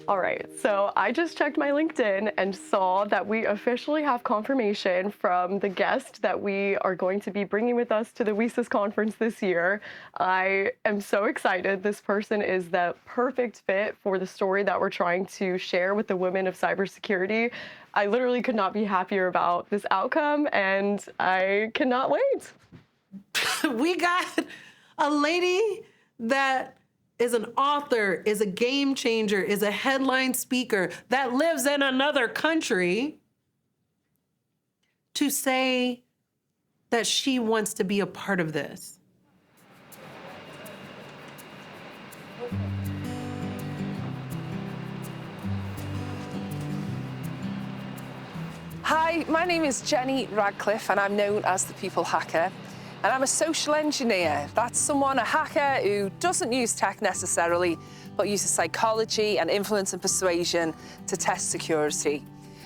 All right, so I just checked my LinkedIn and saw that we officially have confirmation from the guest that we are going to be bringing with us to the WiCyS conference this year. I am so excited. This person is the perfect fit for the story that we're trying to share with the women of cybersecurity. I literally could not be happier about this outcome, and I cannot wait. We got a lady that is an author, is a game changer, is a headline speaker that lives in another country to say that she wants to be a part of this. Hi, my name is Jenny Radcliffe and I'm known as the People Hacker. And I'm a social engineer. That's someone, a hacker, who doesn't use tech necessarily, but uses psychology and influence and persuasion to test security.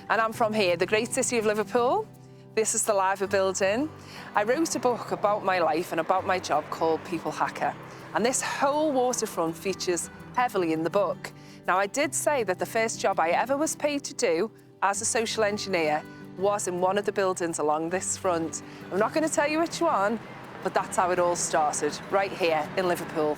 And I'm from here, the great city of Liverpool. This is the Liver building. I wrote a book about my life and about my job called People Hacker. And this whole waterfront features heavily in the book. Now, I did say that the first job I ever was paid to do as a social engineer was in one of the buildings along this front. I'm not going to tell you which one, but that's how it all started, right here in Liverpool.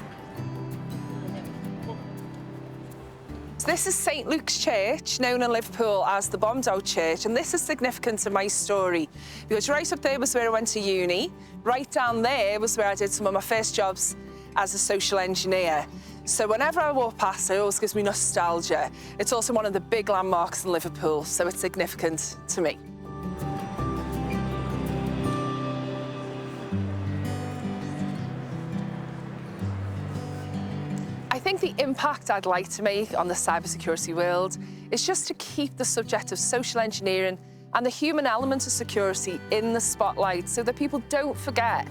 So this is St. Luke's Church, known in Liverpool as the Bombed Out Church, and this is significant to my story because right up there was where I went to uni, right down there was where I did some of my first jobs as a social engineer. So whenever I walk past, it always gives me nostalgia. It's also one of the big landmarks in Liverpool, so it's significant to me. I think the impact I'd like to make on the cybersecurity world is just to keep the subject of social engineering and the human element of security in the spotlight so that people don't forget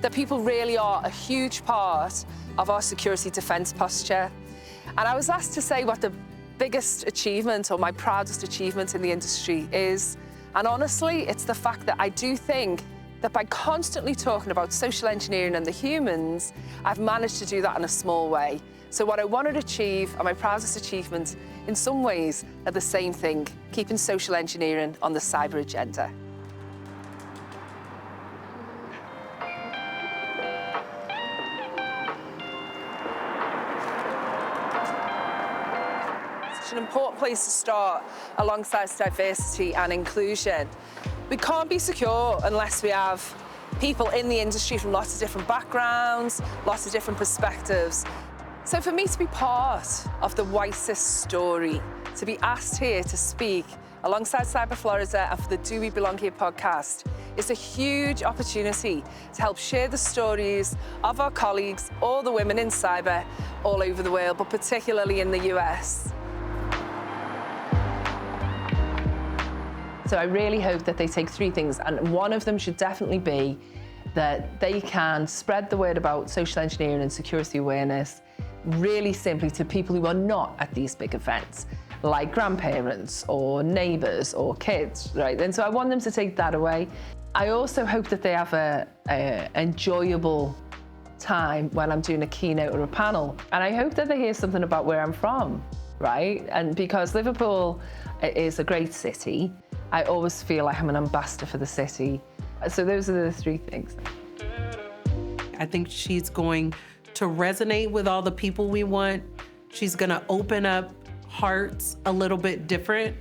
that people really are a huge part of our security defense posture. And I was asked to say what the biggest achievement or my proudest achievement in the industry is. And honestly, it's the fact that I do think that by constantly talking about social engineering and the humans, I've managed to do that in a small way. So what I want to achieve and my proudest achievement in some ways are the same thing, keeping social engineering on the cyber agenda. It's an important place to start alongside diversity and inclusion. We can't be secure unless we have people in the industry from lots of different backgrounds, lots of different perspectives. So for me to be part of the WiCyS story, to be asked here to speak alongside Cyber Florida and for the Do We Belong Here podcast is a huge opportunity to help share the stories of our colleagues, all the women in cyber all over the world, but particularly in the US. So I really hope that they take three things, and one of them should definitely be that they can spread the word about social engineering and security awareness really simply to people who are not at these big events, like grandparents or neighbours or kids, right? And so I want them to take that away. I also hope that they have a enjoyable time when I'm doing a keynote or a panel. And I hope that they hear something about where I'm from, right? And because Liverpool is a great city, I always feel like I'm an ambassador for the city. So those are the three things. I think she's going to resonate with all the people we want. She's gonna open up hearts a little bit different.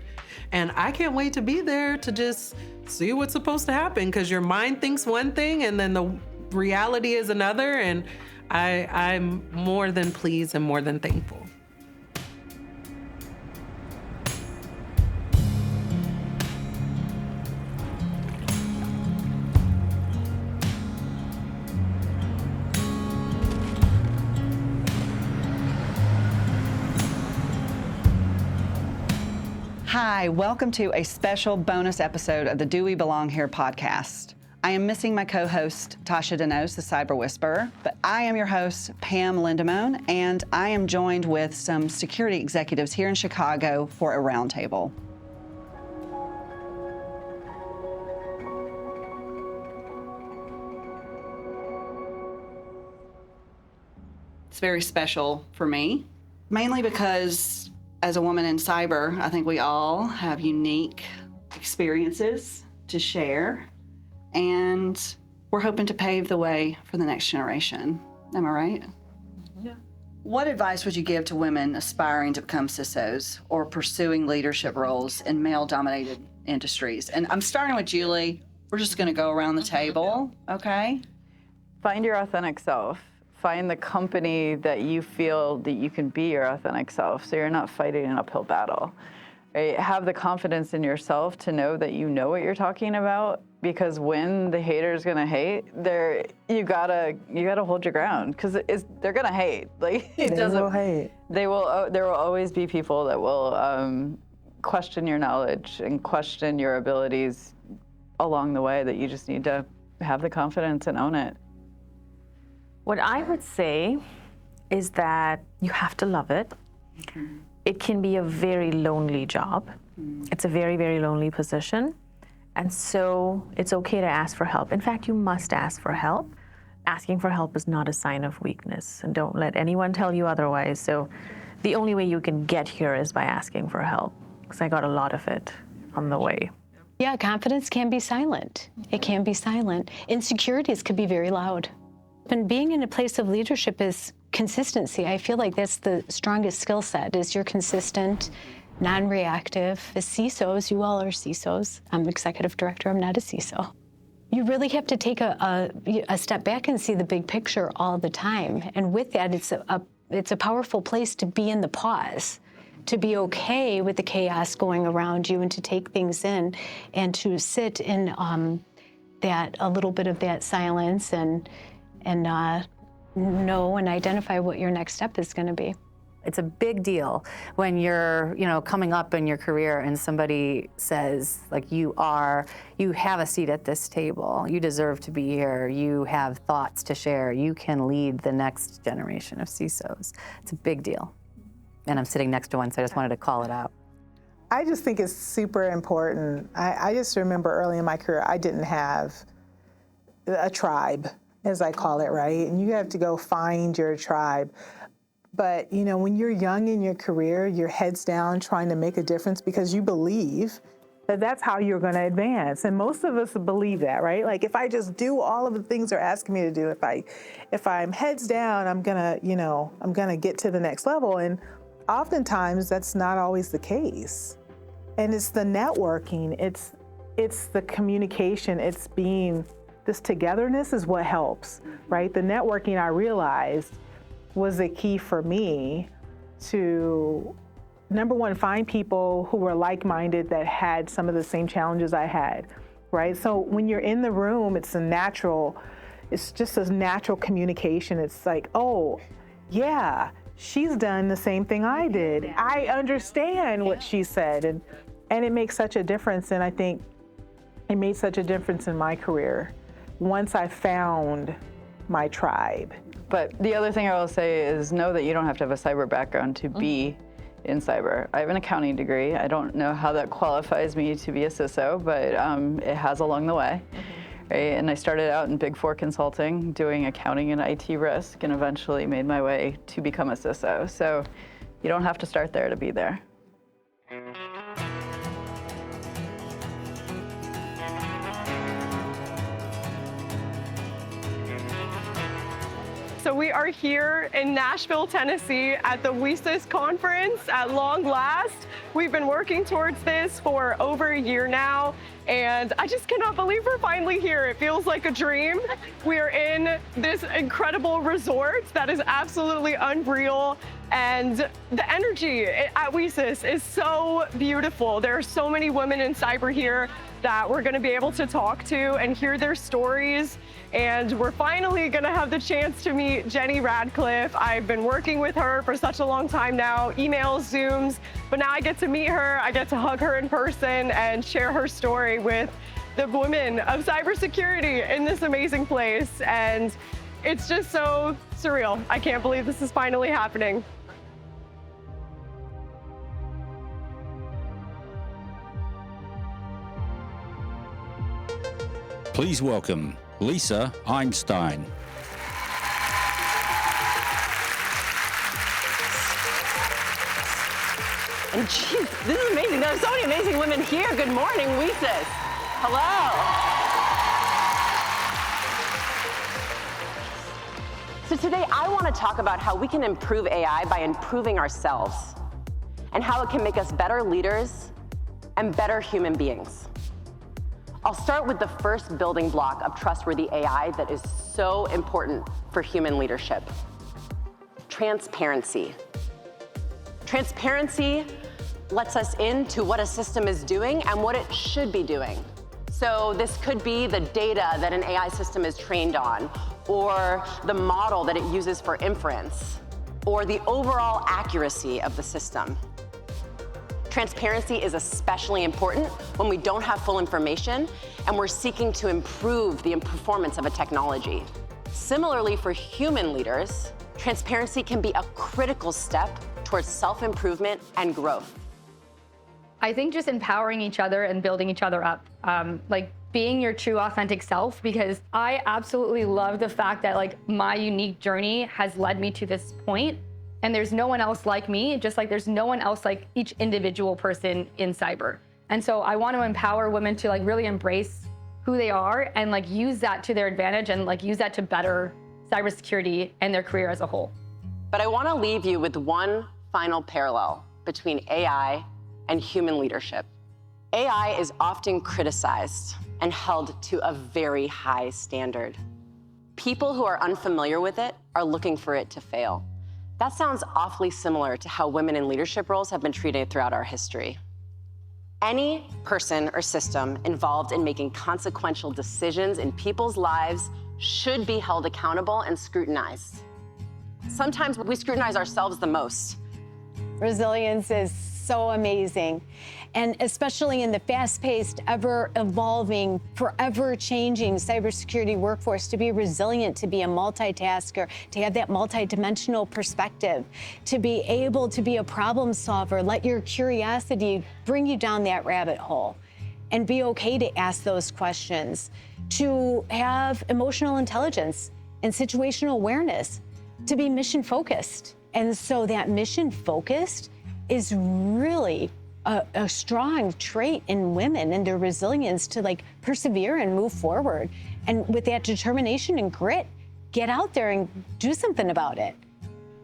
And I can't wait to be there to just see what's supposed to happen, because your mind thinks one thing and then the reality is another. And I'm more than pleased and more than thankful. Hi, welcome to a special bonus episode of the Do We Belong Here podcast. I am missing my co-host, Tasha Denos, the Cyber Whisperer, but I am your host, Pam Lindemone, and I am joined with some security executives here in Chicago for a roundtable. It's very special for me, mainly because as a woman in cyber, I think we all have unique experiences to share, and we're hoping to pave the way for the next generation. Am I right? Yeah. What advice would you give to women aspiring to become CISOs or pursuing leadership roles in male-dominated industries? And I'm starting with Julie. We're just gonna go around the table, okay? Find your authentic self. Find the company that you feel that you can be your authentic self, so you're not fighting an uphill battle. Right? Have the confidence in yourself to know that you know what you're talking about, because when the hater's gonna hate, you gotta hold your ground, because they're gonna hate. Like it doesn't. They will hate. There will always be people that will question your knowledge and question your abilities along the way. That you just need to have the confidence and own it. What I would say is that you have to love it. Mm-hmm. It can be a very lonely job. Mm-hmm. It's a very, very lonely position. And so it's okay to ask for help. In fact, you must ask for help. Asking for help is not a sign of weakness, and don't let anyone tell you otherwise. So the only way you can get here is by asking for help, because I got a lot of it on the way. Yeah, confidence can be silent. It can be silent. Insecurities can be very loud. And being in a place of leadership is consistency. I feel like that's the strongest skill set, is you're consistent, non-reactive. As CISOs, you all are CISOs. I'm executive director, I'm not a CISO. You really have to take a step back and see the big picture all the time. And with that, it's a powerful place to be in the pause, to be okay with the chaos going around you and to take things in and to sit in a little bit of that silence and know and identify what your next step is going to be. It's a big deal when you're, coming up in your career and somebody says, like, you have a seat at this table, you deserve to be here, you have thoughts to share, you can lead the next generation of CISOs. It's a big deal. And I'm sitting next to one, so I just wanted to call it out. I just think it's super important. I just remember early in my career, I didn't have a tribe, as I call it, right? And you have to go find your tribe. But, when you're young in your career, your head's down trying to make a difference because you believe that that's how you're going to advance. And most of us believe that, right? Like, if I just do all of the things they're asking me to do, if I'm heads down, I'm going to get to the next level. And oftentimes that's not always the case. And it's the networking, it's the communication, it's being, this togetherness is what helps, right? The networking, I realized, was the key for me to, number one, find people who were like-minded that had some of the same challenges I had, right? So when you're in the room, it's just a natural communication. It's like, oh, yeah, she's done the same thing I did. I understand what she said. And it makes such a difference. And I think it made such a difference in my career once I found my tribe. But the other thing I will say is know that you don't have to have a cyber background to be in cyber. I have an accounting degree. I don't know how that qualifies me to be a CISO, but it has along the way. Right? And I started out in Big Four consulting, doing accounting and IT risk, and eventually made my way to become a CISO. So you don't have to start there to be there. So we are here in Nashville, Tennessee at the WiCyS conference at long last. We've been working towards this for over a year now, and I just cannot believe we're finally here. It feels like a dream. We are in this incredible resort that is absolutely unreal, and the energy at WiCyS is so beautiful. There are so many women in cyber here that we're gonna be able to talk to and hear their stories. And we're finally gonna have the chance to meet Jenny Radcliffe. I've been working with her for such a long time now, emails, Zooms, but now I get to meet her, I get to hug her in person and share her story with the women of cybersecurity in this amazing place. And it's just so surreal. I can't believe this is finally happening. Please welcome Lisa Einstein. And geez, this is amazing. There are so many amazing women here. Good morning, WiCyS. Hello. So today I want to talk about how we can improve AI by improving ourselves and how it can make us better leaders and better human beings. I'll start with the first building block of trustworthy AI that is so important for human leadership: transparency. Transparency lets us into what a system is doing and what it should be doing. So this could be the data that an AI system is trained on, or the model that it uses for inference, or the overall accuracy of the system. Transparency is especially important when we don't have full information and we're seeking to improve the performance of a technology. Similarly, for human leaders, transparency can be a critical step towards self-improvement and growth. I think just empowering each other and building each other up, like being your true authentic self, because I absolutely love the fact that like my unique journey has led me to this point. And there's no one else like me, just like there's no one else like each individual person in cyber. And so I want to empower women to like really embrace who they are and like use that to their advantage and like use that to better cybersecurity and their career as a whole. But I want to leave you with one final parallel between AI and human leadership. AI is often criticized and held to a very high standard. People who are unfamiliar with it are looking for it to fail. That sounds awfully similar to how women in leadership roles have been treated throughout our history. Any person or system involved in making consequential decisions in people's lives should be held accountable and scrutinized. Sometimes we scrutinize ourselves the most. Resilience is so amazing. And especially in the fast-paced, ever-evolving, forever-changing cybersecurity workforce, to be resilient, to be a multitasker, to have that multidimensional perspective, to be able to be a problem solver, let your curiosity bring you down that rabbit hole, and be okay to ask those questions, to have emotional intelligence and situational awareness, to be mission-focused. And so that mission-focused is really a strong trait in women and their resilience to like persevere and move forward. And with that determination and grit, get out there and do something about it.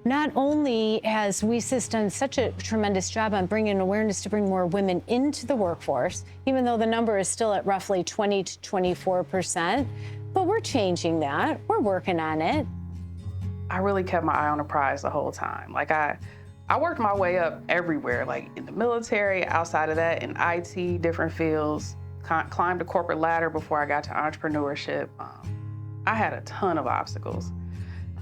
Not only has WiCyS done such a tremendous job on bringing awareness to bring more women into the workforce, even though the number is still at roughly 20 to 24%, but we're changing that. We're working on it. I really kept my eye on the prize the whole time. Like I worked my way up everywhere, like in the military, outside of that, in IT, different fields, climbed the corporate ladder before I got to entrepreneurship. I had a ton of obstacles.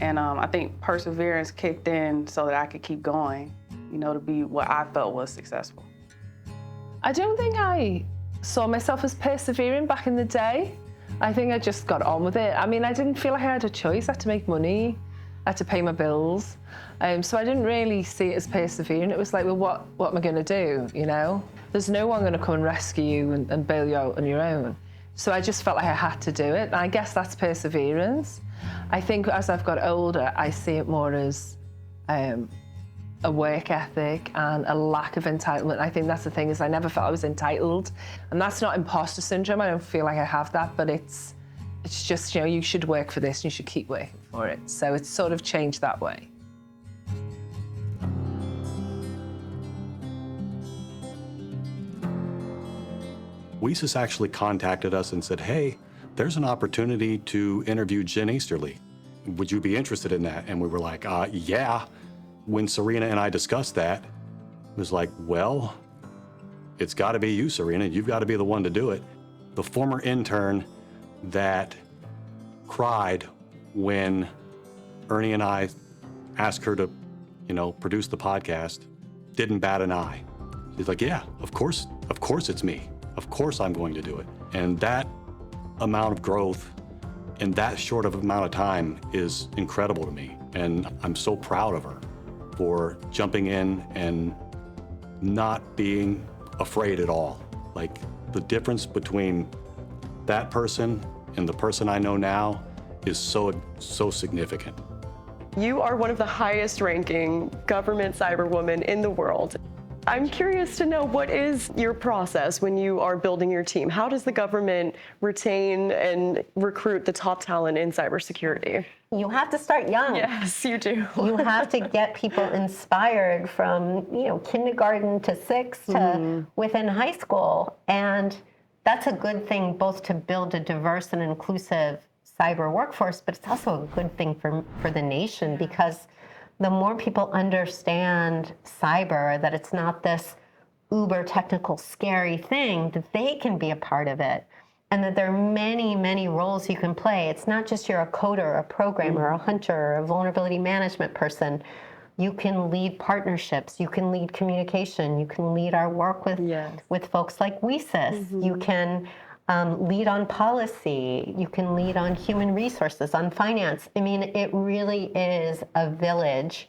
And I think perseverance kicked in so that I could keep going, you know, to be what I felt was successful. I don't think I saw myself as persevering back in the day. I think I just got on with it. I mean, I didn't feel like I had a choice. I had to make money. I had to pay my bills. So I didn't really see it as persevering. It was like, well, what am I going to do, you know? There's no one going to come and rescue you and bail you out on your own. So I just felt like I had to do it. And I guess that's perseverance. I think as I've got older, I see it more as a work ethic and a lack of entitlement. I think that's the thing, is I never felt I was entitled. And that's not imposter syndrome. I don't feel like I have that, but it's just, you know, you should work for this and you should keep working for it. So it's sort of changed that way. WiCyS actually contacted us and said, hey, there's an opportunity to interview Jen Easterly. Would you be interested in that? And we were like, yeah. When Serena and I discussed that, it was like, well, it's got to be you, Serena. You've got to be the one to do it. The former intern that cried when Ernie and I asked her to, you know, produce the podcast didn't bat an eye. She's like, yeah, of course it's me. Of course I'm going to do it. And that amount of growth in that short of amount of time is incredible to me. And I'm so proud of her for jumping in and not being afraid at all. Like, the difference between that person and the person I know now is so significant. You are one of the highest ranking government cyber women in the world. I'm curious to know, what is your process when you are building your team? How does the government retain and recruit the top talent in cybersecurity? You have to start young. Yes, you do. You have to get people inspired from, you know, kindergarten to 6 to within high school. And that's a good thing, both to build a diverse and inclusive cyber workforce, but it's also a good thing for the nation, because the more people understand cyber, that it's not this uber technical scary thing, that they can be a part of it, and that there are many, many roles you can play. It's not just you're a coder, a programmer, a hunter, a vulnerability management person. You can lead partnerships, you can lead communication, you can lead our work with folks like WiCyS. You can lead on policy, you can lead on human resources, on finance. I mean, it really is a village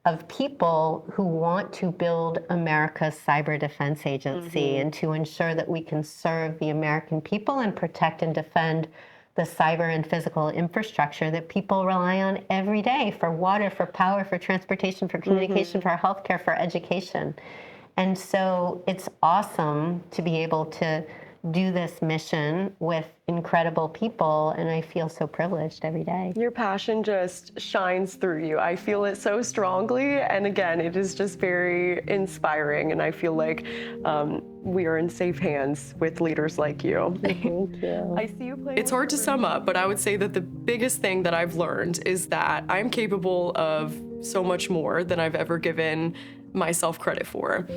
of people who want to build America's cyber defense agency and to ensure that we can serve the American people and protect and defend the cyber and physical infrastructure that people rely on every day for water, for power, for transportation, for communication, for healthcare, for education. And so it's awesome to be able to do this mission with incredible people, and I feel so privileged every day. Your passion just shines through you. I feel it so strongly, and again, it is just very inspiring, and I feel like we are in safe hands with leaders like you. Thank you. I see you playing. It's hard to sum up, but I would say that the biggest thing that I've learned is that I'm capable of so much more than I've ever given myself credit for.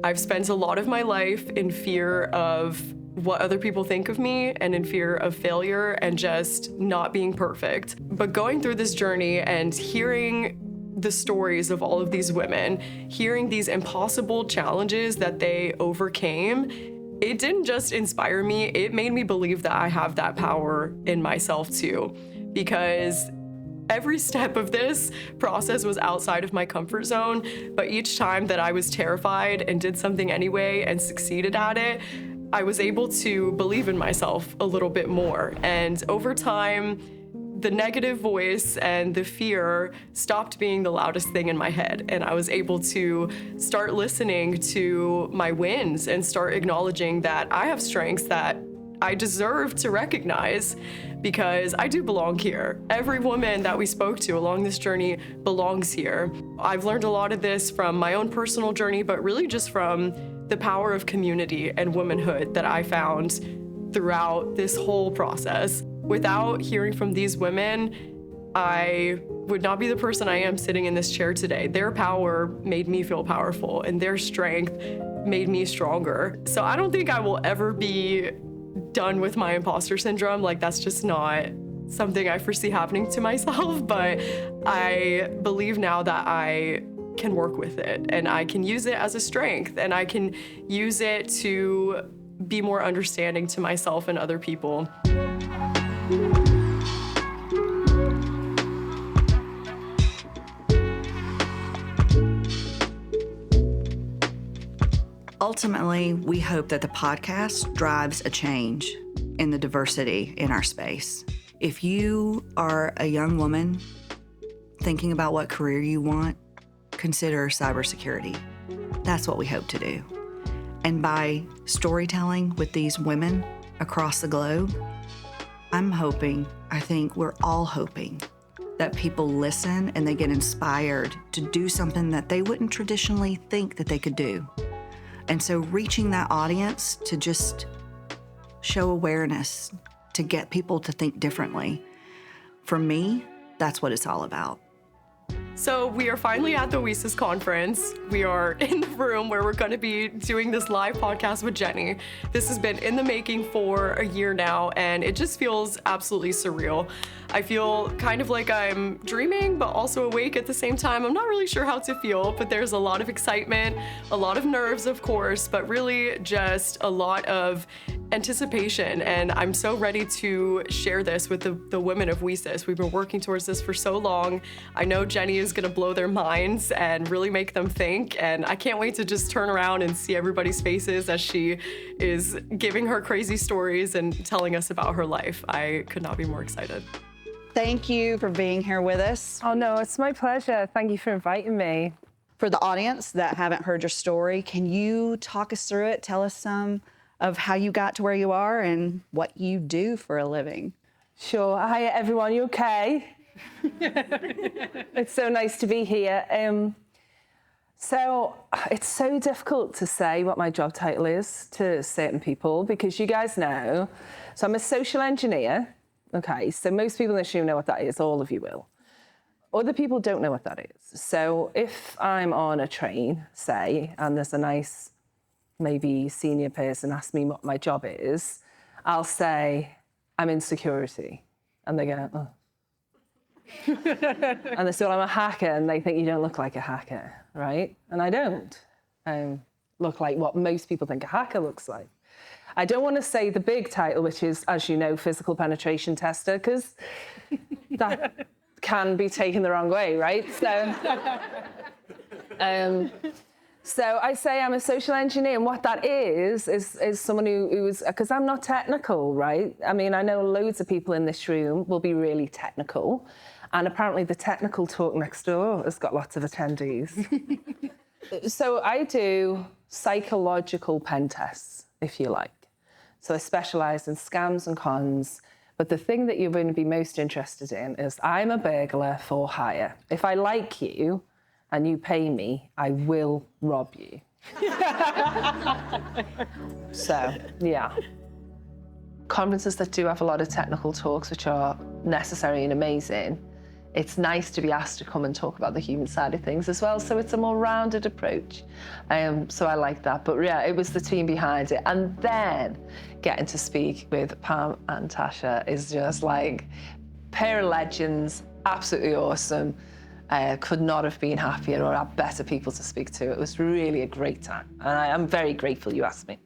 I've spent a lot of my life in fear of what other people think of me and in fear of failure and just not being perfect. But going through this journey and hearing the stories of all of these women, hearing these impossible challenges that they overcame, it didn't just inspire me, it made me believe that I have that power in myself too. Because every step of this process was outside of my comfort zone, but each time that I was terrified and did something anyway and succeeded at it, I was able to believe in myself a little bit more. And over time, the negative voice and the fear stopped being the loudest thing in my head. And I was able to start listening to my wins and start acknowledging that I have strengths that I deserve to recognize because I do belong here. Every woman that we spoke to along this journey belongs here. I've learned a lot of this from my own personal journey, but really just from the power of community and womanhood that I found throughout this whole process. Without hearing from these women, I would not be the person I am sitting in this chair today. Their power made me feel powerful, and their strength made me stronger. So I don't think I will ever be done with my imposter syndrome. Like, that's just not something I foresee happening to myself, but I believe now that I can work with it and I can use it as a strength and I can use it to be more understanding to myself and other people. Ultimately, we hope that the podcast drives a change in the diversity in our space. If you are a young woman thinking about what career you want, consider cybersecurity. That's what we hope to do. And by storytelling with these women across the globe, I think we're all hoping that people listen and they get inspired to do something that they wouldn't traditionally think that they could do. And so reaching that audience to just show awareness, to get people to think differently, for me, that's what it's all about. So we are finally at the WiCyS conference. We are in the room where we're going to be doing this live podcast with Jenny. This has been in the making for a year now, and it just feels absolutely surreal. I feel kind of like I'm dreaming, but also awake at the same time. I'm not really sure how to feel, but there's a lot of excitement, a lot of nerves, of course, but really just a lot of anticipation. And I'm so ready to share this with the women of WiCyS. We've been working towards this for so long. I know Jenny is gonna blow their minds and really make them think. And I can't wait to just turn around and see everybody's faces as she is giving her crazy stories and telling us about her life. I could not be more excited. Thank you for being here with us. Oh no, it's my pleasure. Thank you for inviting me. For the audience that haven't heard your story, can you talk us through it? Tell us some of how you got to where you are and what you do for a living. Sure. Hi everyone, you okay? It's so nice to be here. So it's so difficult to say what my job title is to certain people because you guys know. So I'm a social engineer. Okay, so most people in this room know what that is, all of you will. Other people don't know what that is. So if I'm on a train, say, and there's a nice, maybe senior person asks me what my job is, I'll say, I'm in security. And they go, oh. And they say, well, I'm a hacker, and they think you don't look like a hacker, right? And I don't. I look like what most people think a hacker looks like. I don't want to say the big title, which is, as you know, physical penetration tester, because that can be taken the wrong way, right? So I say I'm a social engineer, and what that is someone who's, because I'm not technical, right? I mean, I know loads of people in this room will be really technical, and apparently the technical talk next door has got lots of attendees. So I do psychological pen tests, if you like. So I specialise in scams and cons. But the thing that you're going to be most interested in is I'm a burglar for hire. If I like you and you pay me, I will rob you. So, yeah. Conferences that do have a lot of technical talks, which are necessary and amazing, it's nice to be asked to come and talk about the human side of things as well. So it's a more rounded approach. So I like that. But yeah, it was the team behind it. And then getting to speak with Pam and Tasha is just like pair of legends, absolutely awesome. Could not have been happier or had better people to speak to. It was really a great time. And I'm very grateful you asked me.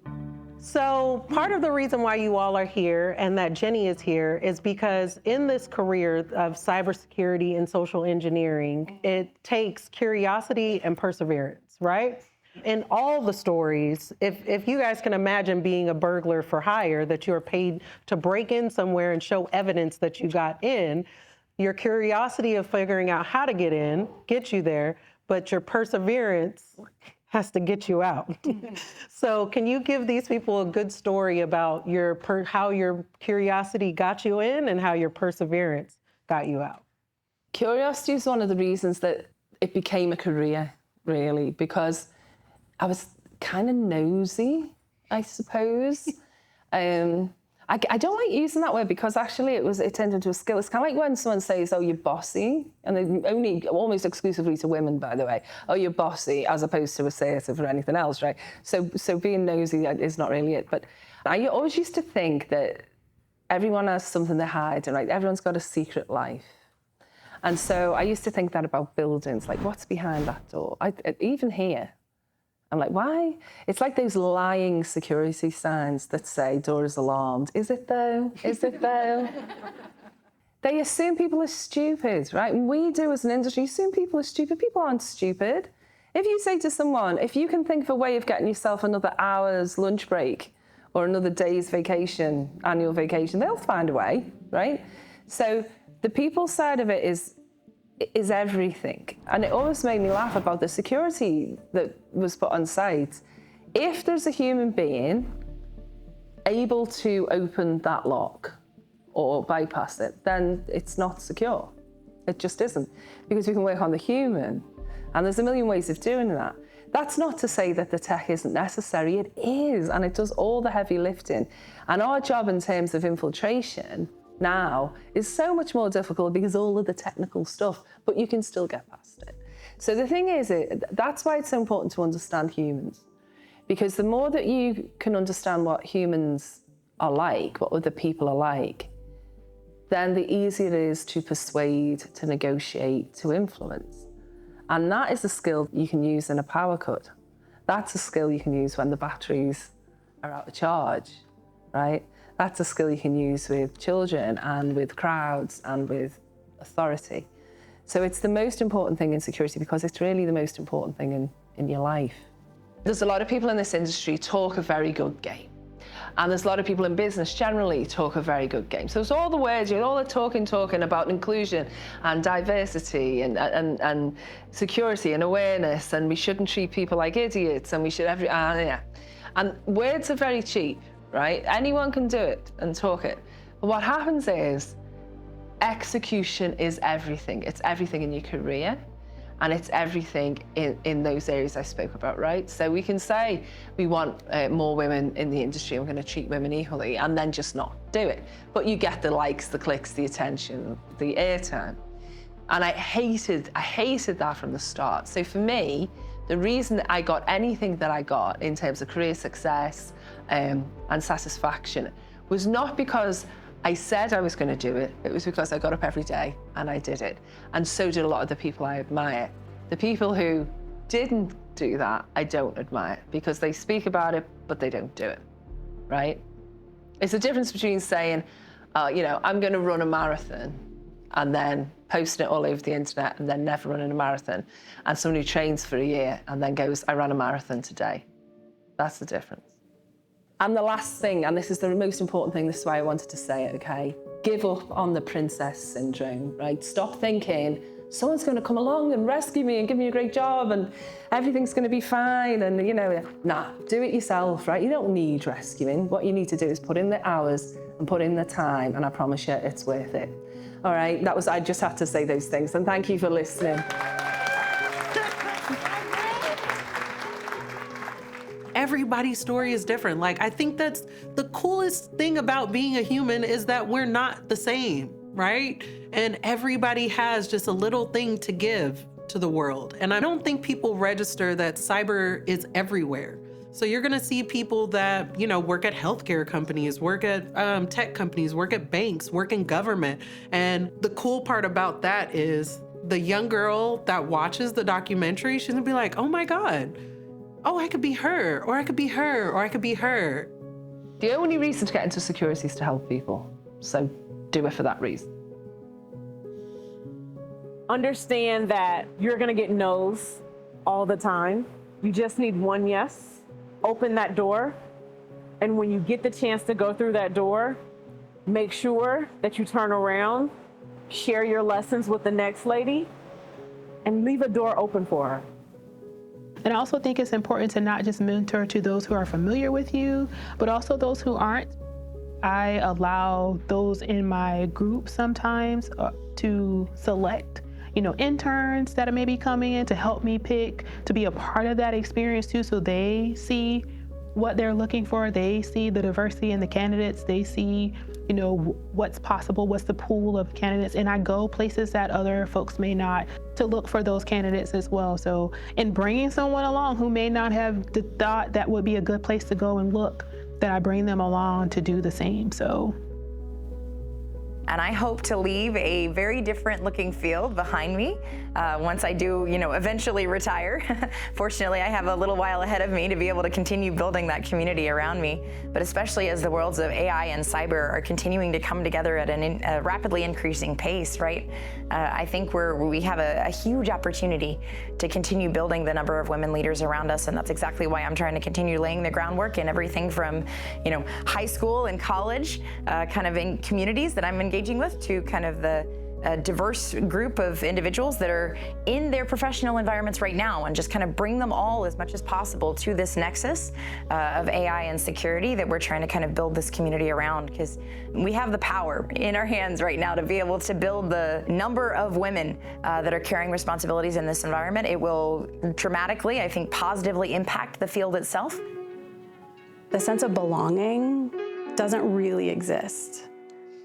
So part of the reason why you all are here and that Jenny is here is because in this career of cybersecurity and social engineering, it takes curiosity and perseverance, right? In all the stories, if you guys can imagine being a burglar for hire, that you are paid to break in somewhere and show evidence that you got in, your curiosity of figuring out how to get in gets you there, but your perseverance has to get you out. So can you give these people a good story about how your curiosity got you in and how your perseverance got you out? Curiosity is one of the reasons that it became a career, really, because I was kind of nosy, I suppose. I don't like using that word because actually it turned into a skill. It's kind of like when someone says, oh, you're bossy, and they only almost exclusively to women, by the way. Oh, you're bossy, as opposed to assertive or anything else, right? So being nosy is not really it. But I always used to think that everyone has something they hide, and like everyone's got a secret life. And so I used to think that about buildings, like what's behind that door? Even here. I'm like, why? It's like those lying security signs that say door is alarmed. Is it though? Is it though? They assume people are stupid, right? And we do as an industry, assume people are stupid. People aren't stupid. If you say to someone, if you can think of a way of getting yourself another hour's lunch break or another day's vacation, annual vacation, they'll find a way, right? So the people side of it is everything. And it always made me laugh about the security that was put on site. If there's a human being able to open that lock or bypass it, then it's not secure. It just isn't. Because we can work on the human, and there's a million ways of doing that. That's not to say that the tech isn't necessary. It is, and it does all the heavy lifting. And our job in terms of infiltration now is so much more difficult because all of the technical stuff, but you can still get past it. So the thing is, that's why it's so important to understand humans. Because the more that you can understand what humans are like, what other people are like, then the easier it is to persuade, to negotiate, to influence. And that is a skill you can use in a power cut. That's a skill you can use when the batteries are out of charge, right? That's a skill you can use with children and with crowds and with authority. So it's the most important thing in security because it's really the most important thing in your life. There's a lot of people in this industry talk a very good game. And there's a lot of people in business generally talk a very good game. So it's all the words, all the talking about inclusion and diversity and security and awareness, and we shouldn't treat people like idiots, and we should yeah. And words are very cheap, right? Anyone can do it and talk it. But what happens is execution is everything. It's everything in your career. And it's everything in those areas I spoke about, right? So we can say we want more women in the industry and we're going to treat women equally and then just not do it. But you get the likes, the clicks, the attention, the airtime. And I hated that from the start. So for me, the reason that I got anything that I got in terms of career success and satisfaction was not because I said I was going to do it. It was because I got up every day and I did it. And so did a lot of the people I admire. The people who didn't do that, I don't admire because they speak about it, but they don't do it, right? It's the difference between saying, I'm going to run a marathon and then posting it all over the internet and then never running a marathon, and someone who trains for a year and then goes, I ran a marathon today. That's the difference. And the last thing, and this is the most important thing, this is why I wanted to say it, okay? Give up on the princess syndrome, right? Stop thinking someone's going to come along and rescue me and give me a great job and everything's going to be fine. And, nah, do it yourself, right? You don't need rescuing. What you need to do is put in the hours and put in the time, and I promise you it's worth it. All right, I just had to say those things, and thank you for listening. Everybody's story is different. Like, I think that's the coolest thing about being a human is that we're not the same, right? And everybody has just a little thing to give to the world. And I don't think people register that cyber is everywhere. So you're gonna see people that, work at healthcare companies, work at tech companies, work at banks, work in government. And the cool part about that is the young girl that watches the documentary, she's gonna be like, oh my God, oh, I could be her, or I could be her, or I could be her. The only reason to get into security is to help people. So do it for that reason. Understand that you're gonna get no's all the time. You just need one yes. Open that door. And when you get the chance to go through that door, make sure that you turn around, share your lessons with the next lady, and leave a door open for her. And I also think it's important to not just mentor to those who are familiar with you, but also those who aren't. I allow those in my group sometimes to select, interns that are maybe coming in to help me pick, to be a part of that experience too, so they see what they're looking for. They see the diversity in the candidates. They see, what's possible, what's the pool of candidates. And I go places that other folks may not to look for those candidates as well. So in bringing someone along who may not have the thought that would be a good place to go and look, that I bring them along to do the same. And I hope to leave a very different looking field behind me once I do, eventually retire. Fortunately, I have a little while ahead of me to be able to continue building that community around me. But especially as the worlds of AI and cyber are continuing to come together at a rapidly increasing pace, right? I think we have a huge opportunity to continue building the number of women leaders around us. And that's exactly why I'm trying to continue laying the groundwork in everything from, high school and college, kind of in communities that I'm engaging with, to kind of the diverse group of individuals that are in their professional environments right now, and just kind of bring them all as much as possible to this nexus of AI and security that we're trying to kind of build this community around, because we have the power in our hands right now to be able to build the number of women that are carrying responsibilities in this environment. It will dramatically, I think, positively impact the field itself. The sense of belonging doesn't really exist.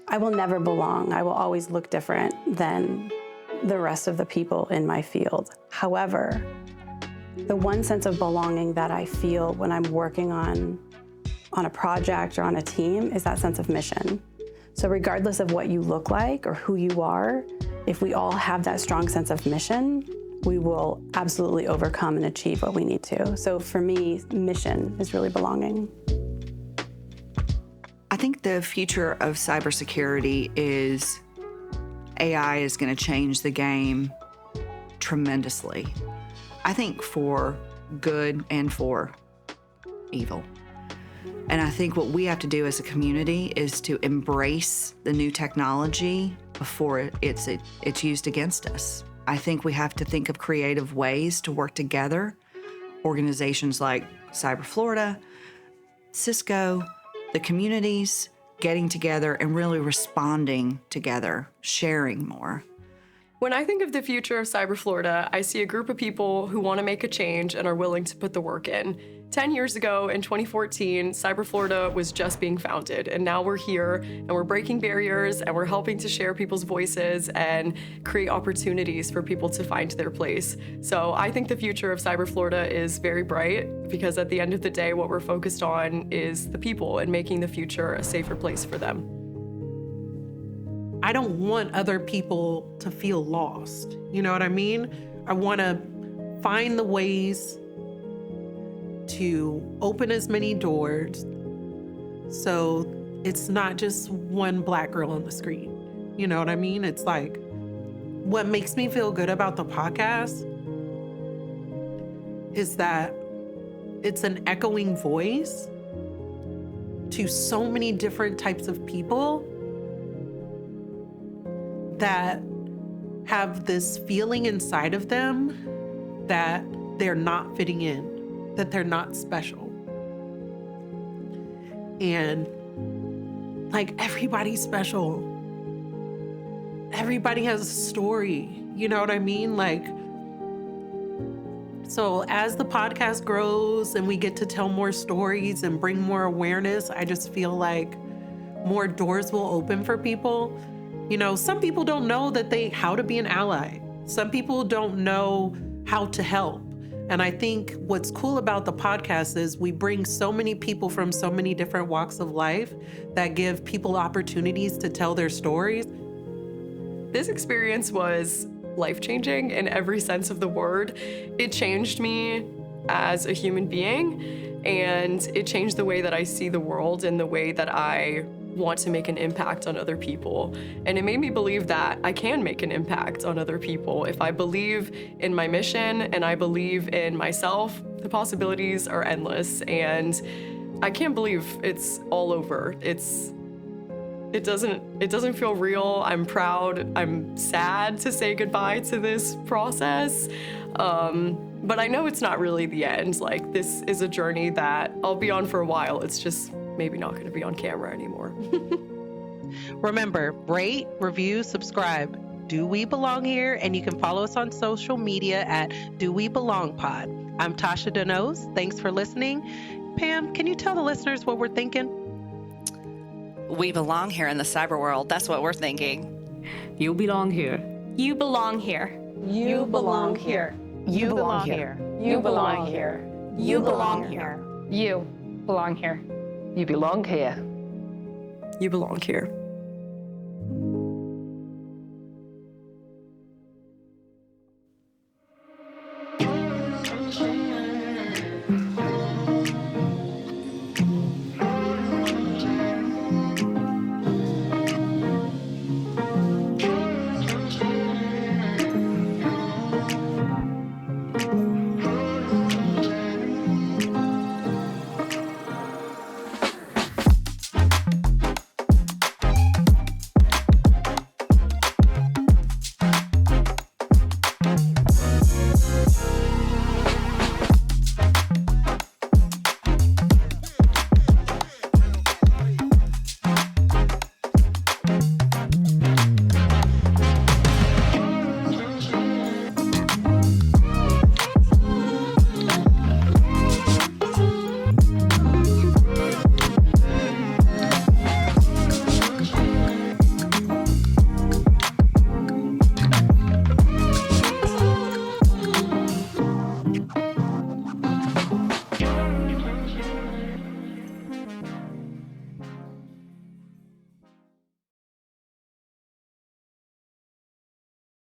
I will never belong. I will always look different than the rest of the people in my field. However, the one sense of belonging that I feel when I'm working on a project or on a team is that sense of mission. So regardless of what you look like or who you are, if we all have that strong sense of mission, we will absolutely overcome and achieve what we need to. So for me, mission is really belonging. I think the future of cybersecurity is AI is going to change the game tremendously. I think for good and for evil. And I think what we have to do as a community is to embrace the new technology before it's used against us. I think we have to think of creative ways to work together. Organizations like Cyber Florida, Cisco, the communities getting together and really responding together, sharing more. When I think of the future of Cyber Florida, I see a group of people who want to make a change and are willing to put the work in. 10 years ago, in 2014, Cyber Florida was just being founded, and now we're here, and we're breaking barriers, and we're helping to share people's voices and create opportunities for people to find their place. So I think the future of Cyber Florida is very bright, because at the end of the day, what we're focused on is the people and making the future a safer place for them. I don't want other people to feel lost. You know what I mean? I want to find the ways to open as many doors so it's not just one Black girl on the screen. You know what I mean? It's like, what makes me feel good about the podcast is that it's an echoing voice to so many different types of people that have this feeling inside of them that they're not fitting in, that they're not special. And like, everybody's special. Everybody has a story. You know what I mean? Like, so as the podcast grows and we get to tell more stories and bring more awareness, I just feel like more doors will open for people. You know, some people don't know how to be an ally. Some people don't know how to help. And I think what's cool about the podcast is we bring so many people from so many different walks of life that give people opportunities to tell their stories. This experience was life-changing in every sense of the word. It changed me as a human being, and it changed the way that I see the world and the way that I want to make an impact on other people. And it made me believe that I can make an impact on other people. If I believe in my mission and I believe in myself, the possibilities are endless. And I can't believe it's all over. It doesn't feel real. I'm proud. I'm sad to say goodbye to this process. But I know it's not really the end. Like, this is a journey that I'll be on for a while. It's just maybe not going to be on camera anymore. Remember, rate, review, subscribe. Do We Belong Here? And you can follow us on social media at Do We Belong Pod. I'm Tasha Denos. Thanks for listening. Pam, can you tell the listeners what we're thinking? We belong here in the cyber world. That's what we're thinking. You belong here. You belong here. You belong here. You belong here. You belong here. You belong here. You belong here. You belong here. You belong here.